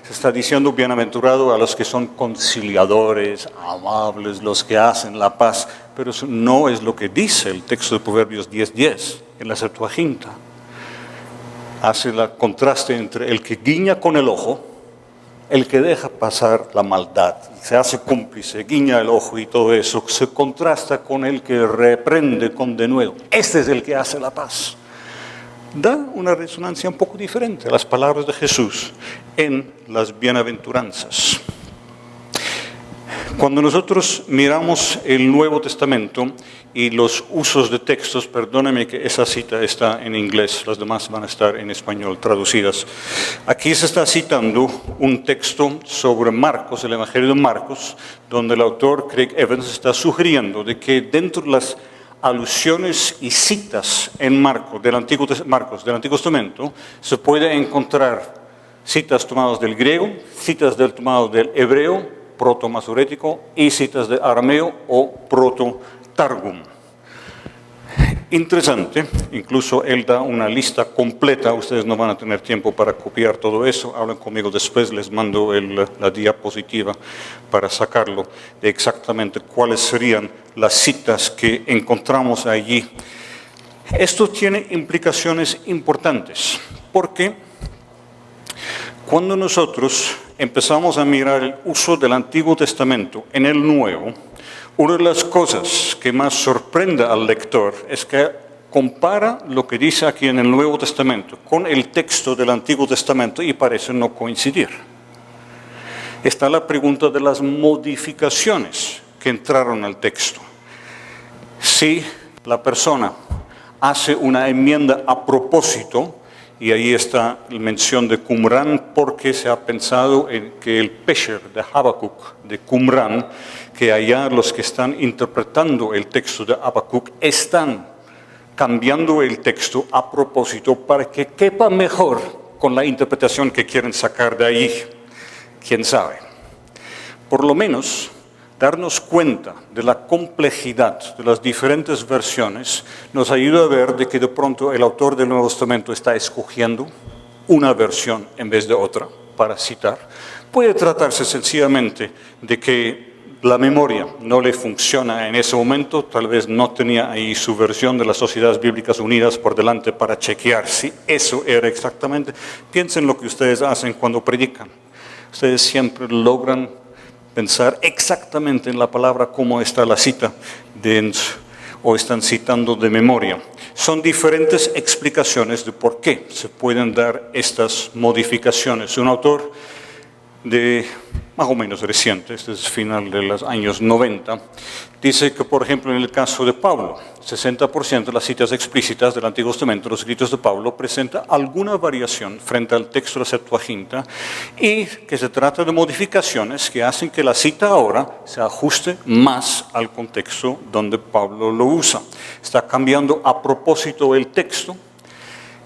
se está diciendo bienaventurado a los que son conciliadores, amables, los que hacen la paz, pero eso no es lo que dice el texto de Proverbios 10:10 en la Septuaginta. Hace el contraste entre el que guiña con el ojo, el que deja pasar la maldad, se hace cómplice, guiña el ojo y todo eso, se contrasta con el que reprende con denuedo. Este es el que hace la paz. Da una resonancia un poco diferente a las palabras de Jesús en las bienaventuranzas. Cuando nosotros miramos el Nuevo Testamento y los usos de textos, perdónenme que esa cita está en inglés, las demás van a estar en español traducidas. Aquí se está citando un texto sobre Marcos, el Evangelio de Marcos, donde el autor Craig Evans está sugiriendo de que dentro de las alusiones y citas en Marcos del Antiguo Testamento se puede encontrar citas tomadas del griego, citas tomadas del hebreo, proto-masorético, y citas de arameo o proto-targum. Interesante, incluso él da una lista completa, ustedes no van a tener tiempo para copiar todo eso, hablan conmigo después, les mando la diapositiva para sacarlo, de exactamente cuáles serían las citas que encontramos allí. Esto tiene implicaciones importantes, porque cuando nosotros empezamos a mirar el uso del Antiguo Testamento en el Nuevo, una de las cosas que más sorprende al lector es que compara lo que dice aquí en el Nuevo Testamento con el texto del Antiguo Testamento y parece no coincidir. Está la pregunta de las modificaciones que entraron al texto. Si la persona hace una enmienda a propósito, y ahí está la mención de Qumran, porque se ha pensado en que el Pesher de Habacuc, de Qumran, que allá los que están interpretando el texto de Habacuc están cambiando el texto a propósito para que quepa mejor con la interpretación que quieren sacar de allí. ¿Quién sabe? Por lo menos, darnos cuenta de la complejidad de las diferentes versiones nos ayuda a ver de que de pronto el autor del Nuevo Testamento está escogiendo una versión en vez de otra para citar. Puede tratarse sencillamente de que la memoria no le funciona en ese momento, tal vez no tenía ahí su versión de las Sociedades Bíblicas Unidas por delante para chequear si eso era exactamente. Piensen lo que ustedes hacen cuando predican. Ustedes siempre logran pensar exactamente en la palabra como está la cita o están citando de memoria. Son diferentes explicaciones de por qué se pueden dar estas modificaciones. Un autor de más o menos reciente, este es final de los años 90, dice que, por ejemplo, en el caso de Pablo, 60% de las citas explícitas del Antiguo Testamento, los escritos de Pablo, presenta alguna variación frente al texto de la Septuaginta y que se trata de modificaciones que hacen que la cita ahora se ajuste más al contexto donde Pablo lo usa. Está cambiando a propósito el texto.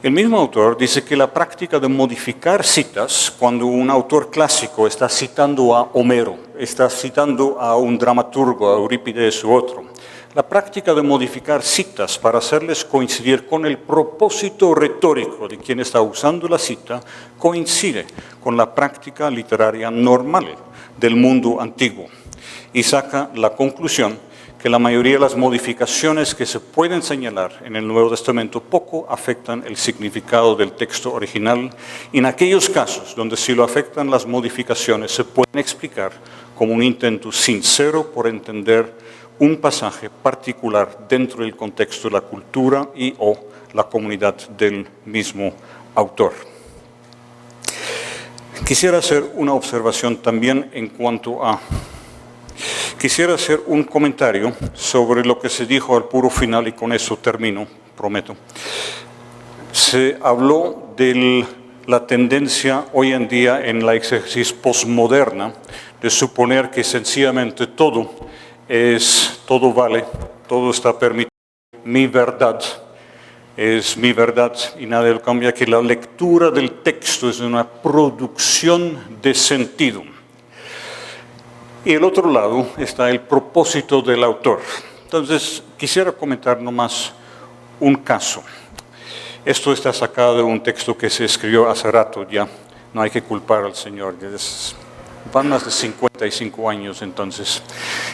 El mismo autor dice que la práctica de modificar citas, cuando un autor clásico está citando a Homero, está citando a un dramaturgo, a Eurípides u otro, la práctica de modificar citas para hacerles coincidir con el propósito retórico de quien está usando la cita, coincide con la práctica literaria normal del mundo antiguo y saca la conclusión que la mayoría de las modificaciones que se pueden señalar en el Nuevo Testamento poco afectan el significado del texto original y en aquellos casos donde sí lo afectan las modificaciones se pueden explicar como un intento sincero por entender un pasaje particular dentro del contexto de la cultura y o la comunidad del mismo autor. Quisiera hacer una observación también en cuanto a... Quisiera hacer un comentario sobre lo que se dijo al puro final y con eso termino, prometo. Se habló de la tendencia hoy en día en la exégesis postmoderna de suponer que sencillamente todo vale, todo está permitido, mi verdad es mi verdad y nadie lo cambia, que la lectura del texto es una producción de sentido. Y el otro lado está el propósito del autor. Entonces, quisiera comentar nomás un caso. Esto está sacado de un texto que se escribió hace rato ya. No hay que culpar al Señor. Van más de 55 años entonces.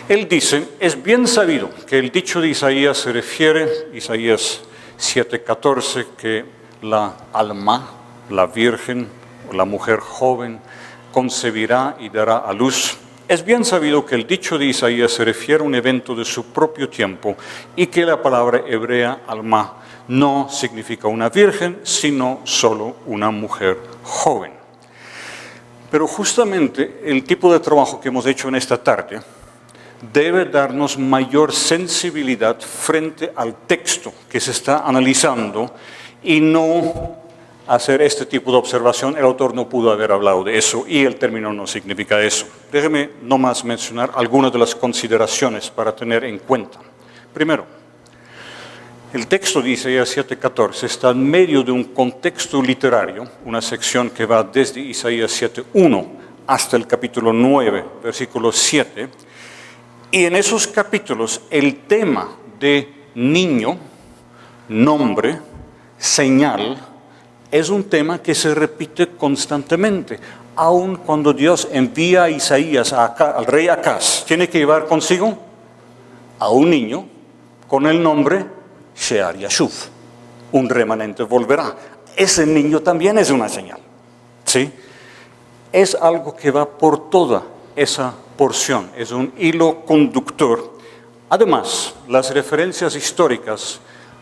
Él dice, es bien sabido que el dicho de Isaías se refiere, Isaías 7:14, que la alma, la virgen o la mujer joven, concebirá y dará a luz. Es bien sabido que el dicho de Isaías se refiere a un evento de su propio tiempo y que la palabra hebrea alma no significa una virgen, sino solo una mujer joven. Pero justamente el tipo de trabajo que hemos hecho en esta tarde debe darnos mayor sensibilidad frente al texto que se está analizando y no hacer este tipo de observación. El autor no pudo haber hablado de eso y el término no significa eso. Déjeme nomás mencionar algunas de las consideraciones para tener en cuenta. Primero, el texto de Isaías 7:14 está en medio de un contexto literario, una sección que va desde Isaías 7:1 hasta el capítulo 9, versículo 7, y en esos capítulos el tema de niño, nombre, señal, es un tema que se repite constantemente. Aun cuando Dios envía a Isaías al rey Acaz, tiene que llevar consigo a un niño con el nombre Shear Yashuv. Un remanente volverá. Ese niño también es una señal. ¿Sí? Es algo que va por toda esa porción, es un hilo conductor. Además, las referencias históricas,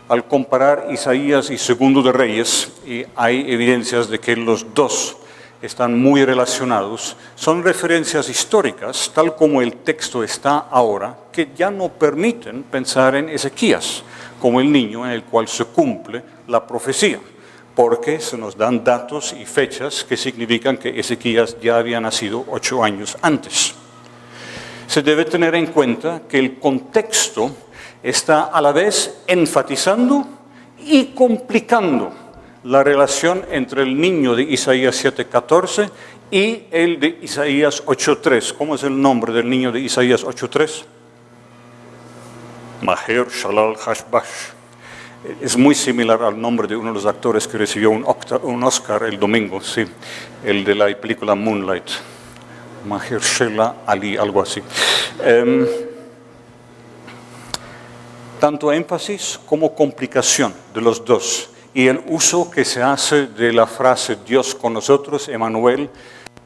al comparar Isaías y Segundo de Reyes, y hay evidencias de que los dos están muy relacionados, son referencias históricas, tal como el texto está ahora, que ya no permiten pensar en Ezequías como el niño en el cual se cumple la profecía, porque se nos dan datos y fechas que significan que Ezequías ya había nacido 8 años antes. Se debe tener en cuenta que el contexto está a la vez enfatizando y complicando la relación entre el niño de Isaías 7:14 y el de Isaías 8:3. ¿Cómo es el nombre del niño de Isaías 8:3? Maher Shalal Hashbash. Es muy similar al nombre de uno de los actores que recibió un Oscar el domingo, sí, el de la película Moonlight. Mahershala Ali, algo así. Tanto énfasis como complicación de los dos, y el uso que se hace de la frase Dios con nosotros, Emmanuel,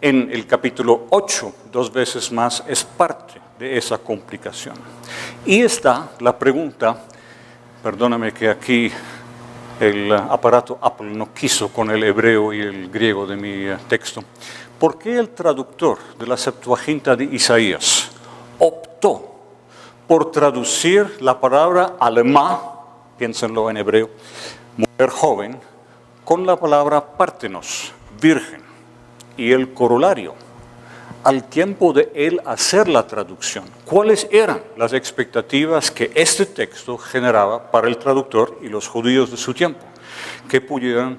en el capítulo 8, 2 veces más, es parte de esa complicación. Y está la pregunta, perdóname que aquí el aparato Apple no quiso con el hebreo y el griego de mi texto. ¿Por qué el traductor de la Septuaginta de Isaías optó por traducir la palabra alma, piénsenlo en hebreo, mujer joven, con la palabra partenos, virgen, y el corolario? Al tiempo de él hacer la traducción, ¿cuáles eran las expectativas que este texto generaba para el traductor y los judíos de su tiempo? Que pudieran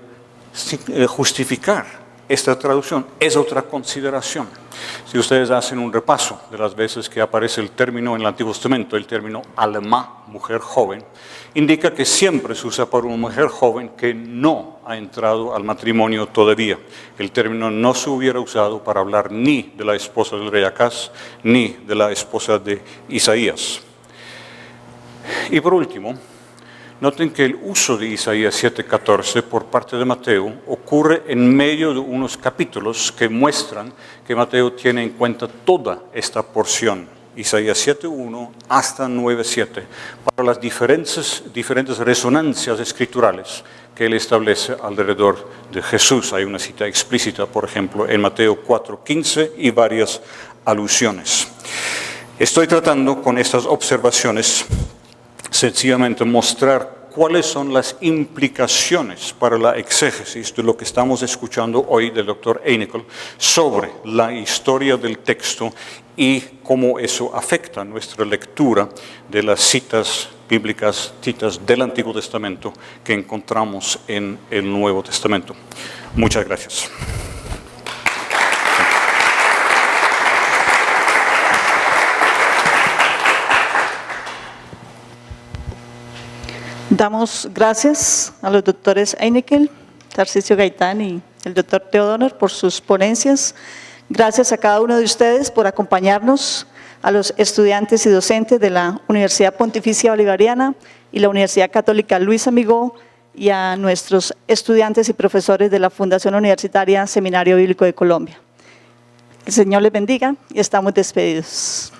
justificar esta traducción. Es otra consideración. Si ustedes hacen un repaso de las veces que aparece el término en el Antiguo Testamento, el término alma, mujer joven, indica que siempre se usa para una mujer joven que no ha entrado al matrimonio todavía. El término no se hubiera usado para hablar ni de la esposa del rey Acaz, ni de la esposa de Isaías. Y por último, noten que el uso de Isaías 7:14 por parte de Mateo ocurre en medio de unos capítulos que muestran que Mateo tiene en cuenta toda esta porción, Isaías 7:1 hasta 9:7, para las diferentes resonancias escriturales que él establece alrededor de Jesús. Hay una cita explícita, por ejemplo, en Mateo 4:15 y varias alusiones. Estoy tratando con estas observaciones sencillamente mostrar cuáles son las implicaciones para la exégesis de lo que estamos escuchando hoy del Dr. Einikel sobre la historia del texto y cómo eso afecta nuestra lectura de las citas bíblicas, citas del Antiguo Testamento que encontramos en el Nuevo Testamento. Muchas gracias. Damos gracias a los doctores Einikel, Tarcisio Gaitán y el doctor Theodoner por sus ponencias. Gracias a cada uno de ustedes por acompañarnos, a los estudiantes y docentes de la Universidad Pontificia Bolivariana y la Universidad Católica Luis Amigó, y a nuestros estudiantes y profesores de la Fundación Universitaria Seminario Bíblico de Colombia. El Señor les bendiga y estamos despedidos.